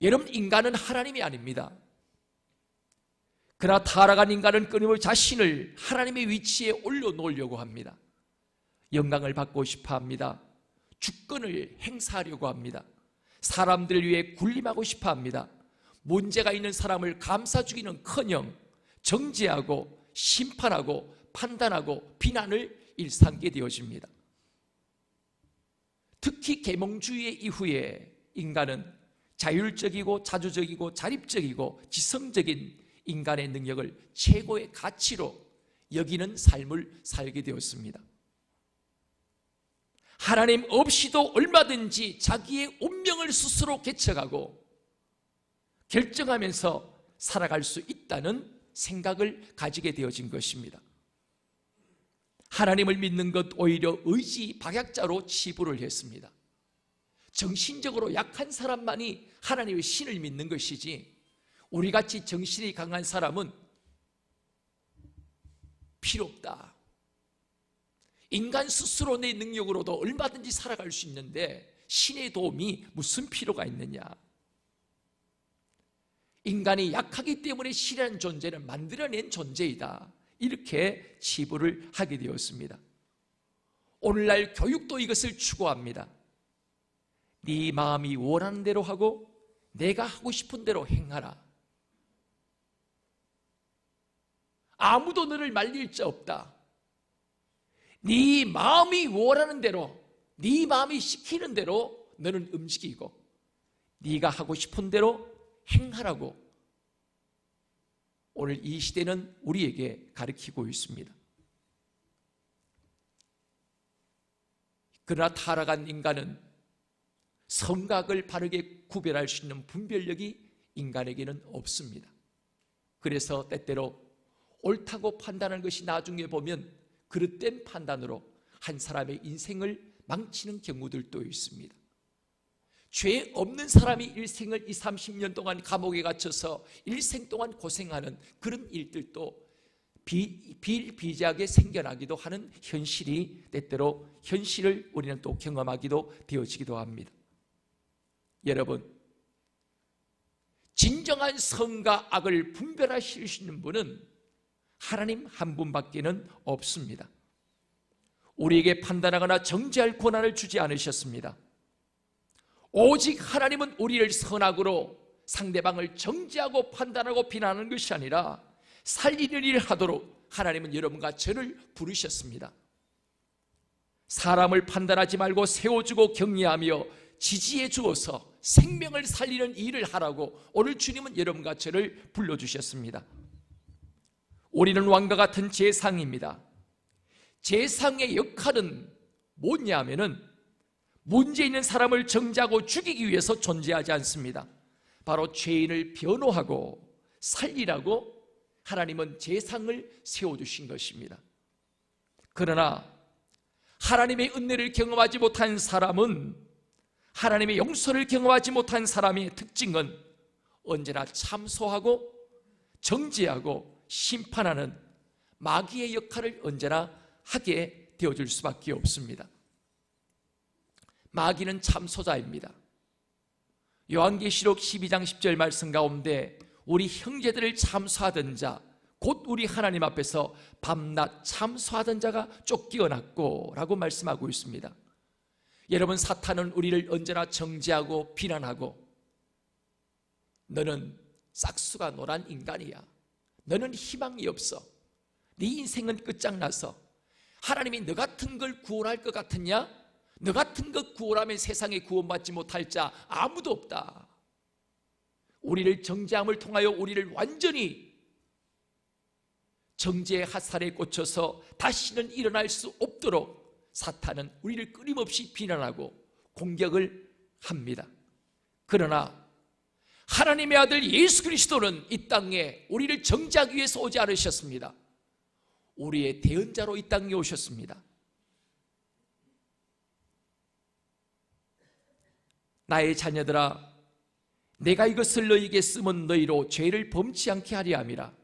여러분, 인간은 하나님이 아닙니다. 그러나 타락한 인간은 끊임없이 자신을 하나님의 위치에 올려놓으려고 합니다. 영광을 받고 싶어 합니다. 주권을 행사하려고 합니다. 사람들을 위해 군림하고 싶어 합니다. 문제가 있는 사람을 감싸주기는커녕 정죄하고 심판하고 판단하고 비난을 일삼게 되어집니다. 특히 계몽주의 이후에 인간은 자율적이고 자주적이고 자립적이고 지성적인 인간의 능력을 최고의 가치로 여기는 삶을 살게 되었습니다. 하나님 없이도 얼마든지 자기의 운명을 스스로 개척하고 결정하면서 살아갈 수 있다는 생각을 가지게 되어진 것입니다. 하나님을 믿는 것 오히려 의지 박약자로 치부를 했습니다. 정신적으로 약한 사람만이 하나님의 신을 믿는 것이지 우리같이 정신이 강한 사람은 필요 없다. 인간 스스로 내 능력으로도 얼마든지 살아갈 수 있는데 신의 도움이 무슨 필요가 있느냐. 인간이 약하기 때문에 신이라는 존재는 만들어낸 존재이다. 이렇게 치부를 하게 되었습니다. 오늘날 교육도 이것을 추구합니다. 네 마음이 원하는 대로 하고 내가 하고 싶은 대로 행하라. 아무도 너를 말릴 자 없다. 네 마음이 원하는 대로, 네 마음이 시키는 대로 너는 움직이고 네가 하고 싶은 대로 행하라고 오늘 이 시대는 우리에게 가르치고 있습니다. 그러나 타락한 인간은 선악을 바르게 구별할 수 있는 분별력이 인간에게는 없습니다. 그래서 때때로 옳다고 판단하는 것이 나중에 보면 그릇된 판단으로 한 사람의 인생을 망치는 경우들도 있습니다. 죄 없는 사람이 일생을 20, 30년 동안 감옥에 갇혀서 일생 동안 고생하는 그런 일들도 비일비재하게 생겨나기도 하는 현실이 때때로 현실을 우리는 또 경험하기도 되어지기도 합니다. 여러분, 진정한 선과 악을 분별하실 수 있는 분은 하나님 한 분밖에는 없습니다. 우리에게 판단하거나 정죄할 권한을 주지 않으셨습니다. 오직 하나님은 우리를 선악으로 상대방을 정죄하고 판단하고 비난하는 것이 아니라 살리는 일을 하도록 하나님은 여러분과 저를 부르셨습니다. 사람을 판단하지 말고 세워주고 격려하며 지지해 주어서 생명을 살리는 일을 하라고 오늘 주님은 여러분과 저를 불러주셨습니다. 우리는 왕과 같은 제상입니다. 제상의 역할은 뭐냐 하면은 문제 있는 사람을 정죄하고 죽이기 위해서 존재하지 않습니다. 바로 죄인을 변호하고 살리라고 하나님은 제상을 세워주신 것입니다. 그러나 하나님의 은혜를 경험하지 못한 사람은, 하나님의 용서를 경험하지 못한 사람의 특징은 언제나 참소하고 정죄하고 심판하는 마귀의 역할을 언제나 하게 되어줄 수밖에 없습니다. 마귀는 참소자입니다. 요한계시록 12장 10절 말씀 가운데 우리 형제들을 참소하던 자, 곧 우리 하나님 앞에서 밤낮 참소하던 자가 쫓겨났고 라고 말씀하고 있습니다. 여러분, 사탄은 우리를 언제나 정죄하고 비난하고 너는 싹수가 노란 인간이야, 너는 희망이 없어, 네 인생은 끝장나서 하나님이 너 같은 걸 구원할 것 같으냐? 너 같은 것 구원하면 세상에 구원받지 못할 자 아무도 없다. 우리를 정죄함을 통하여 우리를 완전히 정죄의 핫살에 꽂혀서 다시는 일어날 수 없도록 사탄은 우리를 끊임없이 비난하고 공격을 합니다. 그러나 하나님의 아들 예수 그리스도는 이 땅에 우리를 정죄하기 위해서 오지 않으셨습니다. 우리의 대언자로 이 땅에 오셨습니다. 나의 자녀들아, 내가 이것을 너희에게 쓰면 너희로 죄를 범치 않게 하려 함이라.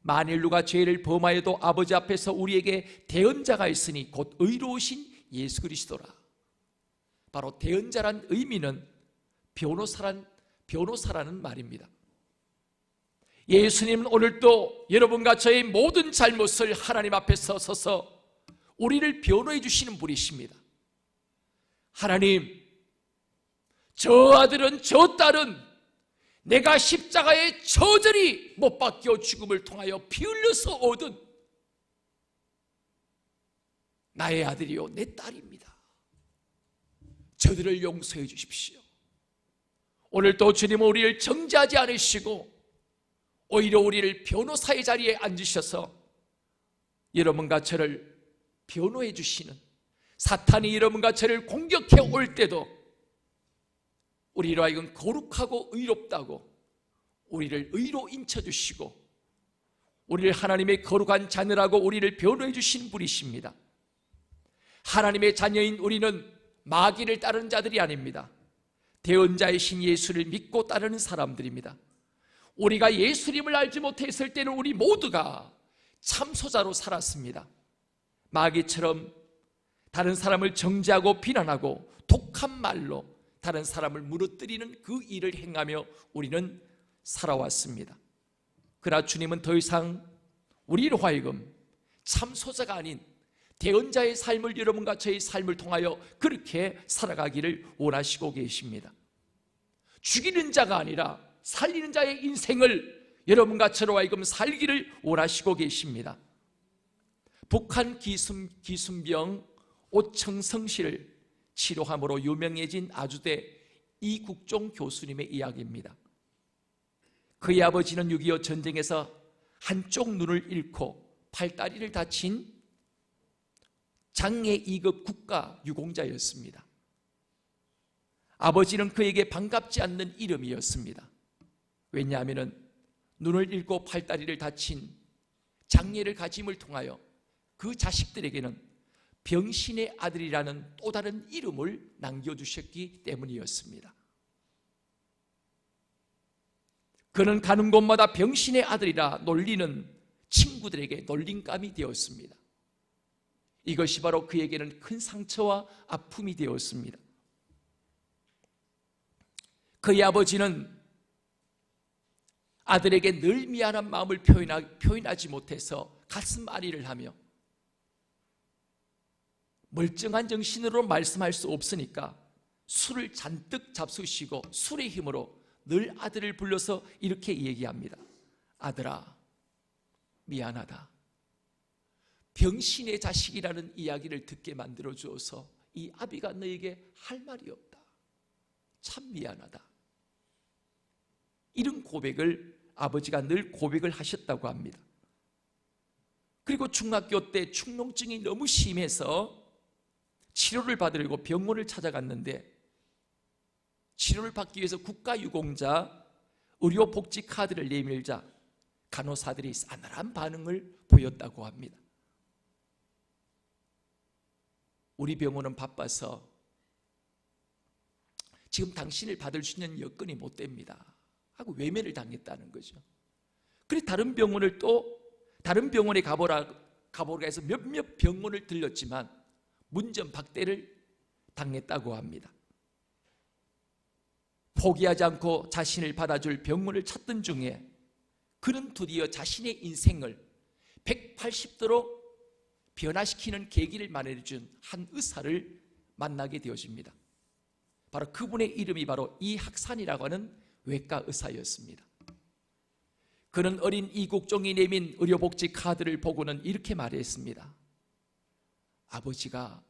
만일 누가 죄를 범하여도 아버지 앞에서 우리에게 대언자가 있으니 곧 의로우신 예수 그리스도라. 바로 대언자란 의미는 변호사라는 말입니다. 예수님은 오늘도 여러분과 저의 모든 잘못을 하나님 앞에 서서 우리를 변호해 주시는 분이십니다. 하나님, 저 아들은 저 딸은 내가 십자가에 저절히 못 박혀 죽음을 통하여 피 흘려서 얻은 나의 아들이요 내 딸입니다. 저들을 용서해 주십시오. 오늘도 주님은 우리를 정죄하지 않으시고 오히려 우리를 변호사의 자리에 앉으셔서 여러분과 저를 변호해 주시는, 사탄이 여러분과 저를 공격해 올 때도 우리로 하여금 거룩하고 의롭다고 우리를 의로 인쳐주시고 우리를 하나님의 거룩한 자녀라고 우리를 변호해 주신 분이십니다. 하나님의 자녀인 우리는 마귀를 따르는 자들이 아닙니다. 대언자이신 예수를 믿고 따르는 사람들입니다. 우리가 예수님을 알지 못했을 때는 우리 모두가 참소자로 살았습니다. 마귀처럼 다른 사람을 정죄하고 비난하고 독한 말로 다른 사람을 무너뜨리는 그 일을 행하며 우리는 살아왔습니다. 그러나 주님은 더 이상 우리로 하여금 참소자가 아닌 대언자의 삶을, 여러분과 저의 삶을 통하여 그렇게 살아가기를 원하시고 계십니다. 죽이는 자가 아니라 살리는 자의 인생을 여러분과 저로 하여금 살기를 원하시고 계십니다. 북한 기순병 오청성 씨를 치료함으로 유명해진 아주대 이국종 교수님의 이야기입니다. 그의 아버지는 6.25 전쟁에서 한쪽 눈을 잃고 팔다리를 다친 장애 2급 국가 유공자였습니다. 아버지는 그에게 반갑지 않는 이름이었습니다. 왜냐하면 눈을 잃고 팔다리를 다친 장애를 가짐을 통하여 그 자식들에게는 병신의 아들이라는 또 다른 이름을 남겨주셨기 때문이었습니다. 그는 가는 곳마다 병신의 아들이라 놀리는 친구들에게 놀림감이 되었습니다. 이것이 바로 그에게는 큰 상처와 아픔이 되었습니다. 그의 아버지는 아들에게 늘 미안한 마음을 표현하지 못해서 가슴 앓이를 하며 멀쩡한 정신으로 말씀할 수 없으니까 술을 잔뜩 잡수시고 술의 힘으로 늘 아들을 불러서 이렇게 얘기합니다. 아들아, 미안하다. 병신의 자식이라는 이야기를 듣게 만들어 주어서 이 아비가 너에게 할 말이 없다. 참 미안하다. 이런 고백을 아버지가 늘 고백을 하셨다고 합니다. 그리고 중학교 때 축농증이 너무 심해서 치료를 받으려고 병원을 찾아갔는데 치료를 받기 위해서 국가유공자 의료복지 카드를 내밀자 간호사들이 싸늘한 반응을 보였다고 합니다. 우리 병원은 바빠서 지금 당신을 받을 수 있는 여건이 못 됩니다 하고 외면을 당했다는 거죠. 그래서 다른 병원에 가보라 해서 몇몇 병원을 들렸지만 문전박대를 당했다고 합니다. 포기하지 않고 자신을 받아줄 병원을 찾던 중에 그는 드디어 자신의 인생을 180도로 변화시키는 계기를 마련해준 한 의사를 만나게 되어집니다. 바로 그분의 이름이 바로 이학산이라고 하는 외과 의사였습니다. 그는 어린 이국종이 내민 의료복지 카드를 보고는 이렇게 말했습니다. 아버지가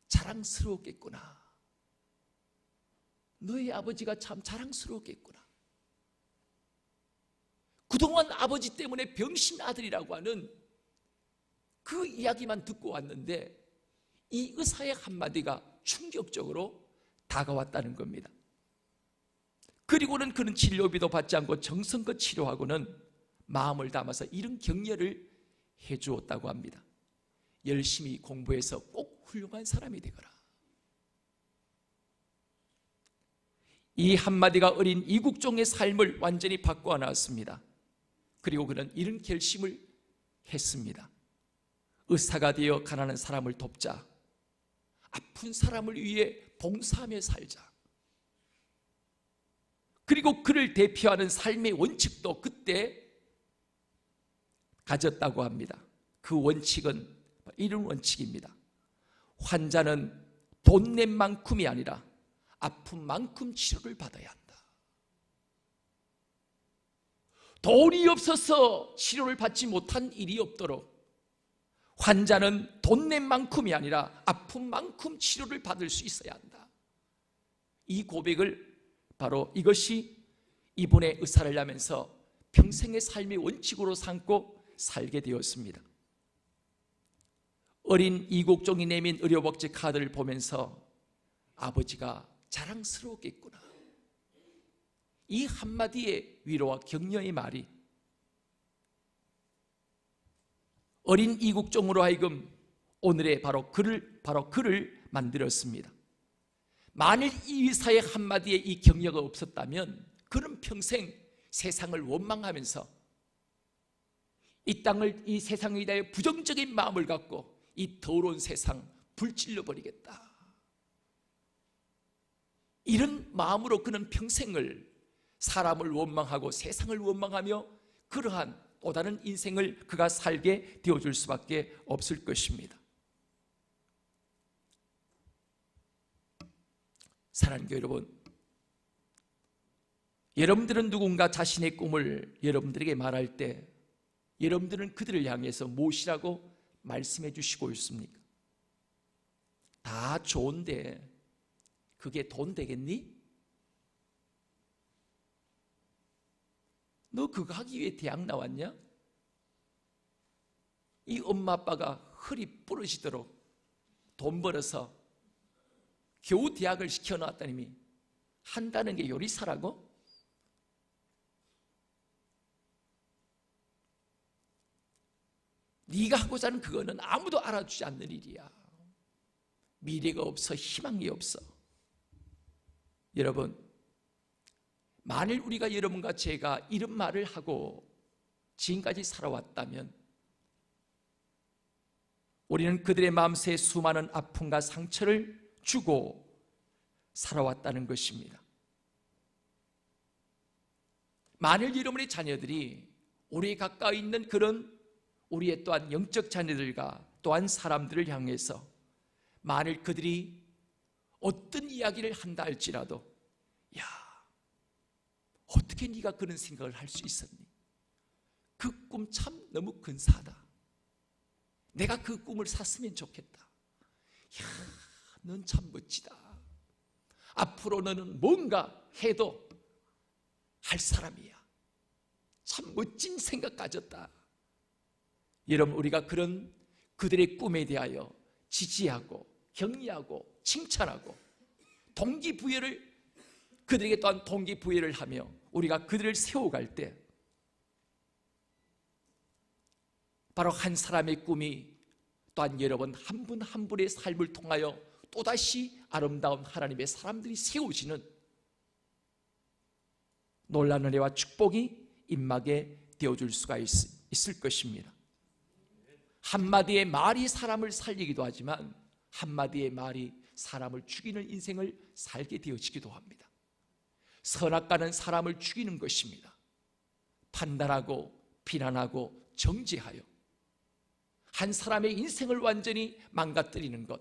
자랑스러웠겠구나. 너희 아버지가 참 자랑스러웠겠구나. 그동안 아버지 때문에 병신 아들이라고 하는 그 이야기만 듣고 왔는데 이 의사의 한마디가 충격적으로 다가왔다는 겁니다. 그리고는 그는 진료비도 받지 않고 정성껏 치료하고는 마음을 담아서 이런 격려를 해주었다고 합니다. 열심히 공부해서 꼭 훌륭한 사람이 되거라. 이 한마디가 어린 이국종의 삶을 완전히 바꾸어 놨습니다. 그리고 그는 이런 결심을 했습니다. 의사가 되어 가난한 사람을 돕자. 아픈 사람을 위해 봉사하며 살자. 그리고 그를 대표하는 삶의 원칙도 그때 가졌다고 합니다. 그 원칙은 이런 원칙입니다. 환자는 돈 낸 만큼이 아니라 아픈 만큼 치료를 받아야 한다. 돈이 없어서 치료를 받지 못한 일이 없도록 환자는 돈 낸 만큼이 아니라 아픈 만큼 치료를 받을 수 있어야 한다. 이 고백을 바로 이것이 이분의 의사를 하면서 평생의 삶의 원칙으로 삼고 살게 되었습니다. 어린 이국종이 내민 의료복지 카드를 보면서 아버지가 자랑스러웠겠구나. 이 한마디의 위로와 격려의 말이 어린 이국종으로 하여금 오늘의 바로 그를 만들었습니다. 만일 이 의사의 한마디에 이 격려가 없었다면 그는 평생 세상을 원망하면서 이 세상에 대해 부정적인 마음을 갖고 이 더러운 세상 불질러 버리겠다. 이런 마음으로 그는 평생을 사람을 원망하고 세상을 원망하며 그러한 또 다른 인생을 그가 살게 되어줄 수밖에 없을 것입니다. 사랑하는 교회 여러분, 여러분들은 누군가 자신의 꿈을 여러분들에게 말할 때 여러분들은 그들을 향해서 무엇이라고 말씀해 주시고 있습니까? 다 좋은데 그게 돈 되겠니? 너 그거 하기 위해 대학 나왔냐? 이 엄마 아빠가 허리 부러지도록 돈 벌어서 겨우 대학을 시켜놨다님이 한다는 게 요리사라고? 네가 하고자 하는 그거는 아무도 알아주지 않는 일이야. 미래가 없어, 희망이 없어. 여러분, 만일 우리가 여러분과 제가 이런 말을 하고 지금까지 살아왔다면 우리는 그들의 마음새에 수많은 아픔과 상처를 주고 살아왔다는 것입니다. 만일 여러분의 자녀들이 우리 가까이 있는 그런 우리의 또한 영적 자녀들과 또한 사람들을 향해서 만일 그들이 어떤 이야기를 한다 할지라도 야, 어떻게 네가 그런 생각을 할 수 있었니? 그 꿈 참 너무 근사하다. 내가 그 꿈을 샀으면 좋겠다. 야, 넌 참 멋지다. 앞으로 너는 뭔가 해도 할 사람이야. 참 멋진 생각 가졌다. 여러분, 우리가 그런 그들의 꿈에 대하여 지지하고 격려하고 칭찬하고 동기부여를, 그들에게 또한 동기부여를 하며 우리가 그들을 세워갈 때 바로 한 사람의 꿈이 또한 여러분 한 분 한 분의 삶을 통하여 또다시 아름다운 하나님의 사람들이 세워지는 놀라운 은혜와 축복이 임하게 되어줄 수가 있을 것입니다. 한마디의 말이 사람을 살리기도 하지만 한마디의 말이 사람을 죽이는 인생을 살게 되어지기도 합니다. 선악과는 사람을 죽이는 것입니다. 판단하고 비난하고 정죄하여 한 사람의 인생을 완전히 망가뜨리는 것,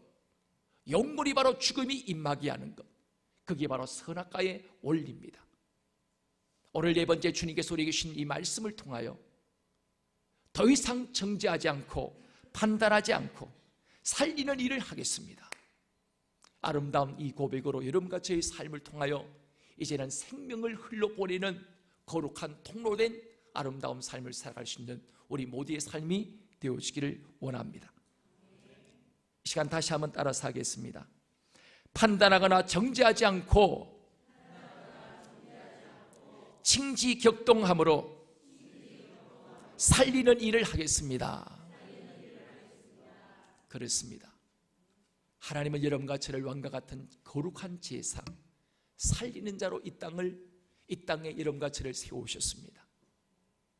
영원히 바로 죽음이 임하게 하는 것, 그게 바로 선악과의 원리입니다. 오늘 네 번째 주님께서 우리에게 주신 이 말씀을 통하여 더 이상 정죄하지 않고 판단하지 않고 살리는 일을 하겠습니다. 아름다운 이 고백으로 여러분과 저의 삶을 통하여 이제는 생명을 흘러보내는 거룩한 통로된 아름다운 삶을 살아갈 수 있는 우리 모두의 삶이 되어지기를 원합니다. 이 시간 다시 한번 따라서 하겠습니다. 판단하거나 정죄하지 않고 칭지격동함으로 살리는 일을 하겠습니다. 그렇습니다. 하나님은 여러분과 저를 왕과 같은 거룩한 제사, 살리는 자로 이 땅에 여러분과 저를 세우셨습니다.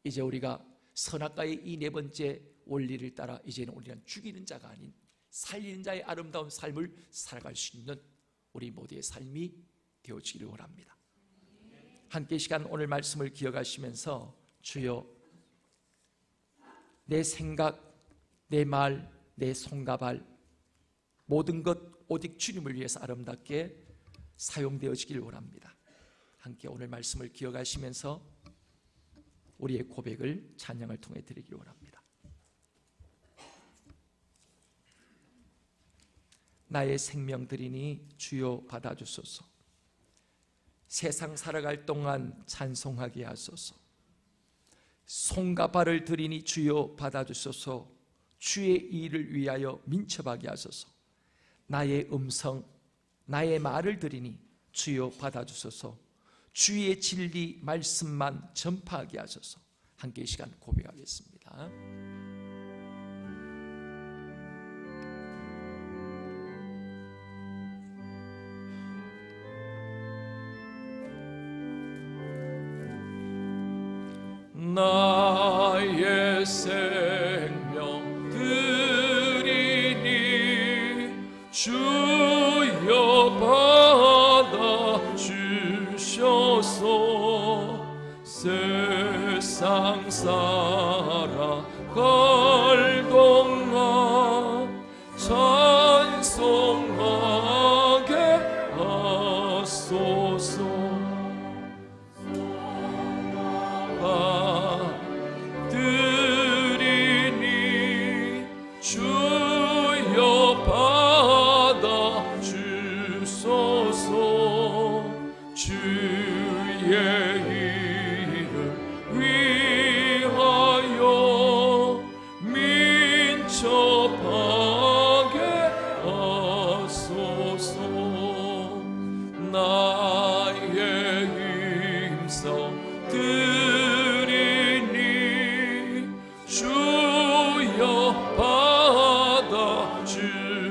이제 우리가 선악과의 이 네 번째 원리를 따라 이제는 우리는 죽이는 자가 아닌 살리는 자의 아름다운 삶을 살아갈 수 있는 우리 모두의 삶이 되어지기를 원합니다. 함께 시간 오늘 말씀을 기억하시면서 주여, 내 생각, 내 말, 내 손과 발 모든 것 오직 주님을 위해서 아름답게 사용되어지기를 원합니다. 함께 오늘 말씀을 기억하시면서 우리의 고백을 찬양을 통해 드리기를 원합니다. 나의 생명 드리니 주여 받아주소서. 세상 살아갈 동안 찬송하게 하소서. 손과 발을 드리니 주여 받아주소서. 주의 일을 위하여 민첩하게 하소서. 나의 음성, 나의 말을 드리니 주여 받아주소서. 주의 진리 말씀만 전파하게 하소서. 함께 이 시간 고백하겠습니다. 나의 생명 드리니 주여 받아 주셔서. 세상 살아갈 동안 찬송하게 하소서. 드리니 주여 받아 주소서. 주의 일을 위하여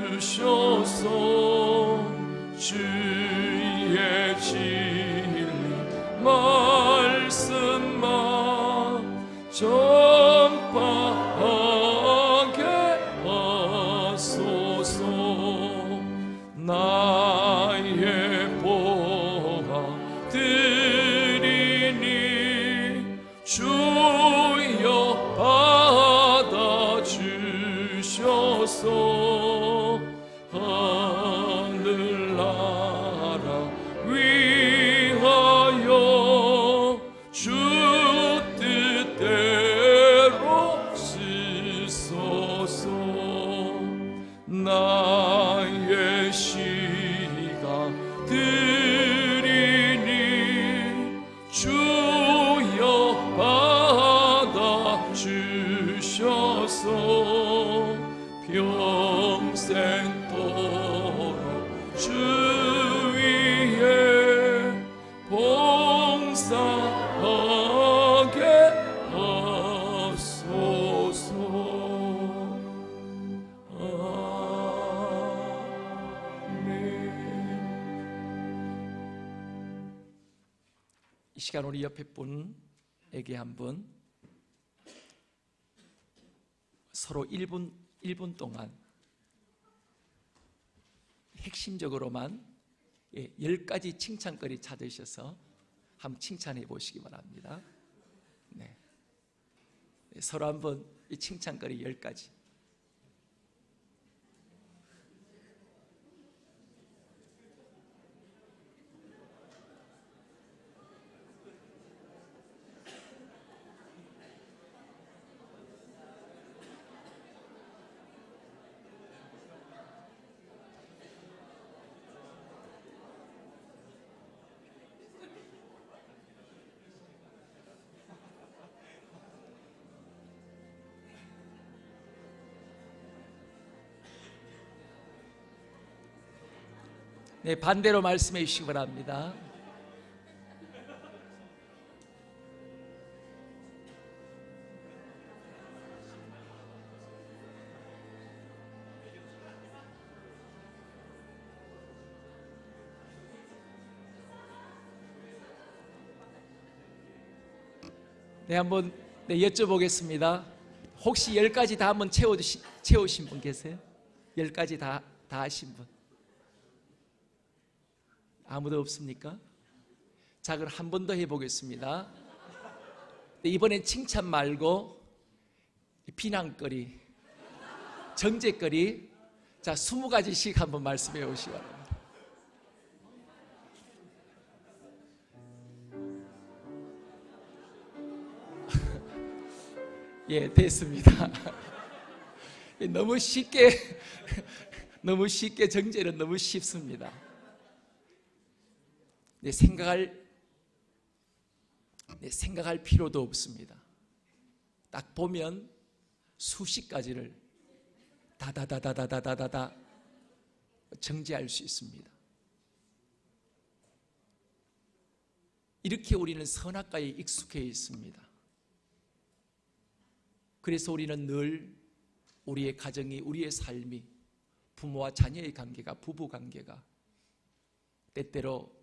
주셔서 주의 진리 말씀만 전파하게 하소서. 나의 보아 드리니 주여 받아 주셔서 하늘나라 위하여 주 뜻대로 쓰소서. 나의 시가 드리니 주여 받아 주셔서 평생도록 주 위에 봉사하게 하소서. 이 시간 우리 옆에 분에게 한번 서로 1분 동안 핵심적으로만 10가지 칭찬거리 찾으셔서 한번 칭찬해 보시기 바랍니다. 네. 서로 한번 이 칭찬거리 10가지. 네, 반대로 말씀해 주시기 바랍니다. 네, 한번 여쭤보겠습니다. 혹시 10가지 다 한번 채우신 분 계세요? 10가지 다 하신 분? 아무도 없습니까? 자, 그럼 한 번 더 해보겠습니다. 이번엔 칭찬 말고 비난거리, 정죄거리, 자 20가지씩 한번 말씀해 보시기 바랍니다. 예, 됐습니다. 너무 쉽게 정죄는 너무 쉽습니다. 생각할 필요도 없습니다. 딱 보면 수십 가지를 다다다다다다다다 정죄할 수 있습니다. 이렇게 우리는 선악과에 익숙해 있습니다. 그래서 우리는 늘 우리의 가정이, 우리의 삶이, 부모와 자녀의 관계가, 부부 관계가 때때로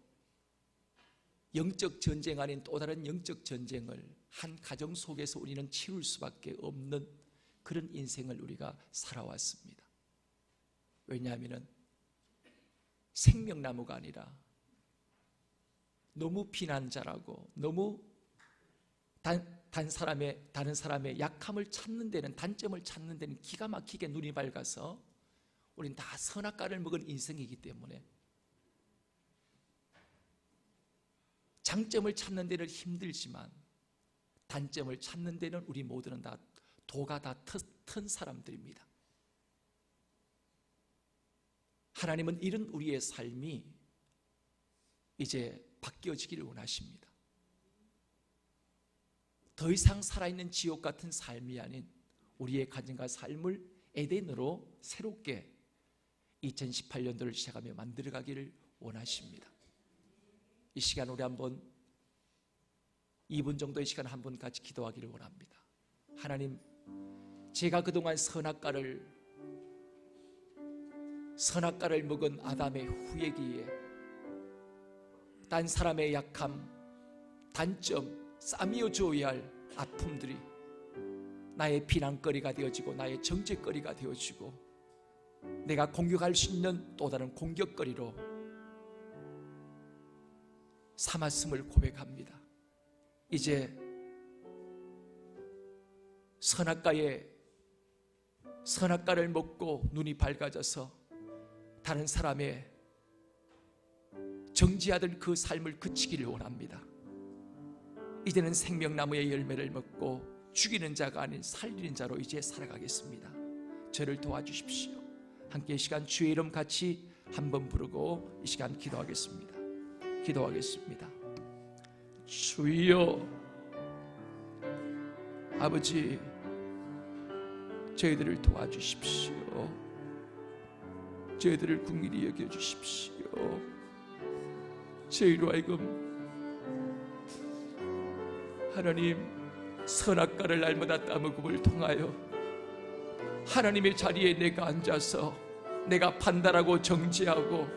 영적 전쟁 아닌 또 다른 영적 전쟁을 한 가정 속에서 우리는 치룰 수밖에 없는 그런 인생을 우리가 살아왔습니다. 왜냐하면 생명나무가 아니라 너무 비난자라고, 너무 다른 사람의 약함을 찾는 데는, 단점을 찾는 데는 기가 막히게 눈이 밝아서 우리는 다 선악과를 먹은 인생이기 때문에 장점을 찾는 데는 힘들지만 단점을 찾는 데는 우리 모두는 다 도가 다 튼 사람들입니다. 하나님은 이런 우리의 삶이 이제 바뀌어지기를 원하십니다. 더 이상 살아있는 지옥 같은 삶이 아닌 우리의 가정과 삶을 에덴으로 새롭게 2018년도를 시작하며 만들어가기를 원하십니다. 이 시간 우리 한번 2분 정도의 시간 한번 같이 기도하기를 원합니다. 하나님, 제가 그동안 선악과를 선악과를 먹은 아담의 후예기에 딴 사람의 약함, 단점, 싸매어 주어야 할 아픔들이 나의 비난거리가 되어지고 나의 정죄거리가 되어지고 내가 공격할 수 있는 또 다른 공격거리로 삼았음을 고백합니다. 이제 선악과를 먹고 눈이 밝아져서 다른 사람의 정죄하던 그 삶을 그치기를 원합니다. 이제는 생명나무의 열매를 먹고 죽이는 자가 아닌 살리는 자로 이제 살아가겠습니다. 저를 도와주십시오. 함께 이 시간 주의 이름 같이 한번 부르고 이 시간 기도하겠습니다. 주여, 아버지, 저희들을 도와주십시오. 저희들을 긍휼히 여겨주십시오. 저희로 하여금 하나님 선악과를 날마다 따먹음을 통하여 하나님의 자리에 내가 앉아서 내가 판단하고 정죄하고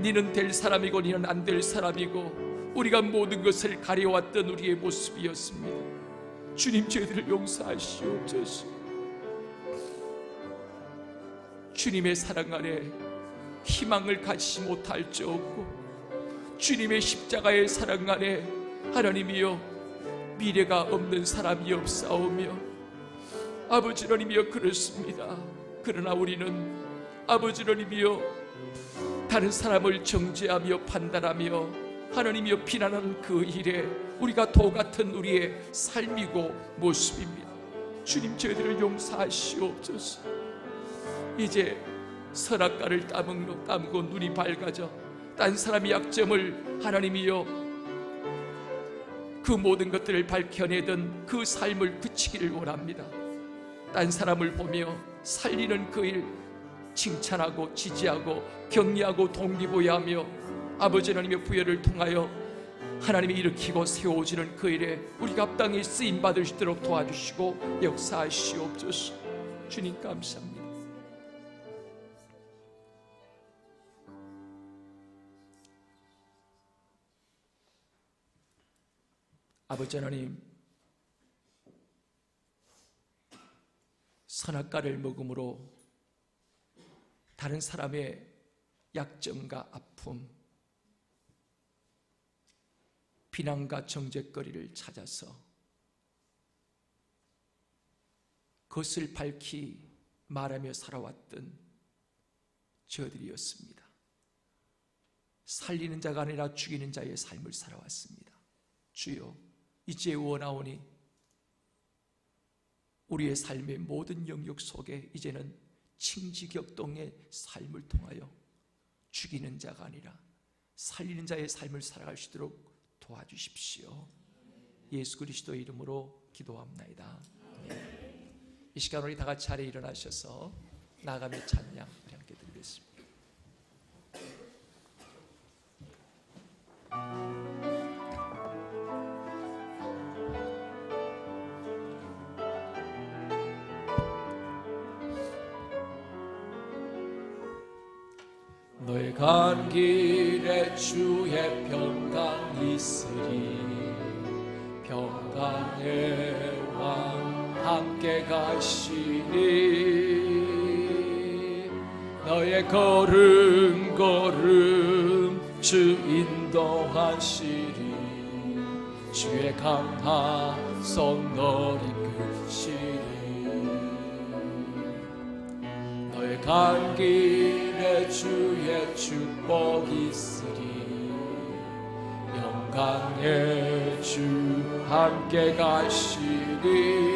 니는 될 사람이고 니는 안 될 사람이고 우리가 모든 것을 가려왔던 우리의 모습이었습니다. 주님, 저희들을 용서하시옵소서. 주님의 사랑 안에 희망을 가지지 못할 자 없고 주님의 십자가의 사랑 안에 하나님이여 미래가 없는 사람이 없사오며 아버지 하나님이여 그렇습니다. 그러나 우리는 아버지 하나님이여 다른 사람을 정죄하며 판단하며 하나님이여 비난하는 그 일에 우리가 도 같은 우리의 삶이고 모습입니다. 주님, 저희들을 용서하시옵소서. 이제 선악과를 따먹고 눈이 밝아져 딴 사람의 약점을 하나님이여 그 모든 것들을 밝혀내던 그 삶을 그치기를 원합니다. 딴 사람을 보며 살리는 그 일 칭찬하고 지지하고 격려하고 동기부여하며 아버지 하나님의 부여를 통하여 하나님이 일으키고 세워지는 그 일에 우리가 합당히 쓰임받을 수 있도록 도와주시고 역사하시옵소서. 주님 감사합니다. 아버지 하나님, 선악과를 먹음으로 다른 사람의 약점과 아픔, 비난과 정죄거리를 찾아서 그것을 밝히 말하며 살아왔던 저들이었습니다. 살리는 자가 아니라 죽이는 자의 삶을 살아왔습니다. 주여, 이제 원하오니 우리의 삶의 모든 영역 속에 이제는 칭지격동의 삶을 통하여 죽이는 자가 아니라 살리는 자의 삶을 살아갈 수 있도록 도와주십시오. 예수 그리스도의 이름으로 기도합나이다. 이 시간 우리 다 같이 자리에 일어나셔서 나아가며 찬양 우리 함께 드리겠습니다. 너의 간 길에 주의 평강 있으리. 평강의 왕 함께 가시니 너의 걸음 주 인도하시리. 주의 강한 손 너를 이끄시리. 너의 간 길에 주의 축복 있으리. 영광의 주 함께 가시리.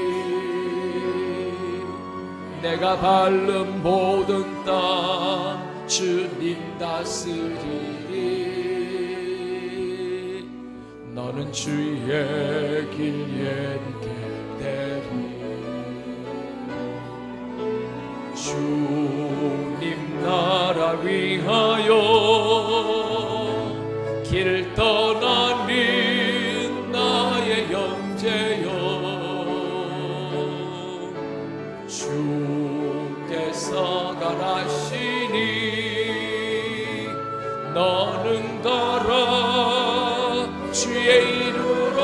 내가 밟는 모든 땅 주님 다스리리. 너는 주의 길 예리게 되리. 주님 나라 위하여 길 떠나는 나의 형제여. 주께서 가라시니 따른다라 주의 이름으로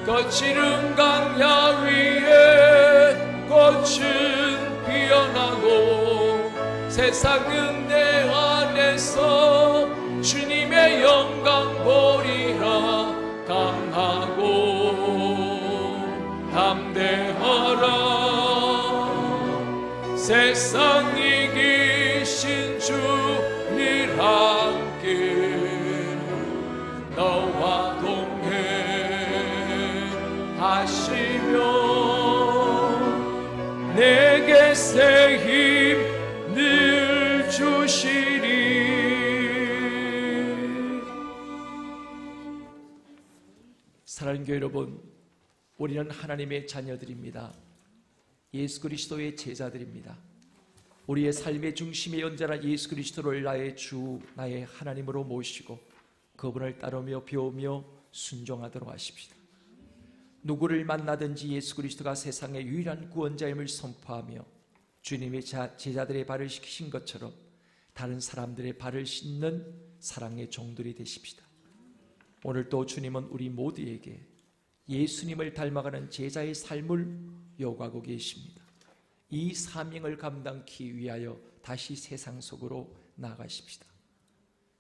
거칠은 강야 위에 꽃은 피어나고 세상은 내 안에서 주님의 영광 보리라. 강하고 담대하라 세상 이기신 주님 함께 너와 동행하시며 내게 새 힘 늘 주시리. 사랑하는 교회 여러분, 우리는 하나님의 자녀들입니다. 예수 그리스도의 제자들입니다. 우리의 삶의 중심의 연자나 예수 그리스도를 나의 주, 나의 하나님으로 모시고 그분을 따르며 배우며 순종하도록 하십시다. 누구를 만나든지 예수 그리스도가 세상의 유일한 구원자임을 선포하며 주님의 제자들의 발을 씻기신 것처럼 다른 사람들의 발을 씻는 사랑의 종들이 되십시다. 오늘 또 주님은 우리 모두에게 예수님을 닮아가는 제자의 삶을 요구하고 계십니다. 이 사명을 감당하기 위하여 다시 세상 속으로 나아가십시다.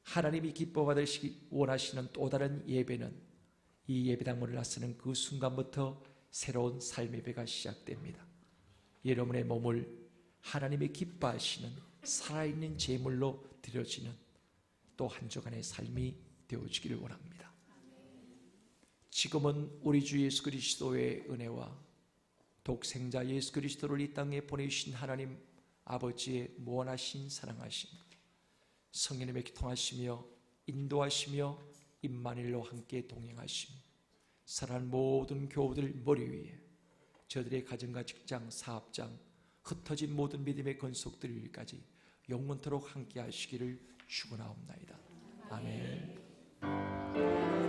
하나님이 기뻐 받으시기 원하시는 또 다른 예배는 이 예배당문을 나서는 그 순간부터 새로운 삶의 배가 시작됩니다. 여러분의 몸을 하나님이 기뻐하시는 살아있는 제물로 드려지는 또 한 주간의 삶이 되어지기를 원합니다. 지금은 우리 주 예수 그리스도의 은혜와 독생자 예수 그리스도를 이 땅에 보내주신 하나님 아버지의 무한하신 사랑하심, 성령님의 통하시며 인도하시며 임마누엘로 함께 동행하심, 사랑하는 모든 교우들 머리 위에 저들의 가정과 직장, 사업장, 흩어진 모든 믿음의 건속들까지 영원토록 함께 하시기를 축원하옵나이다. 아멘.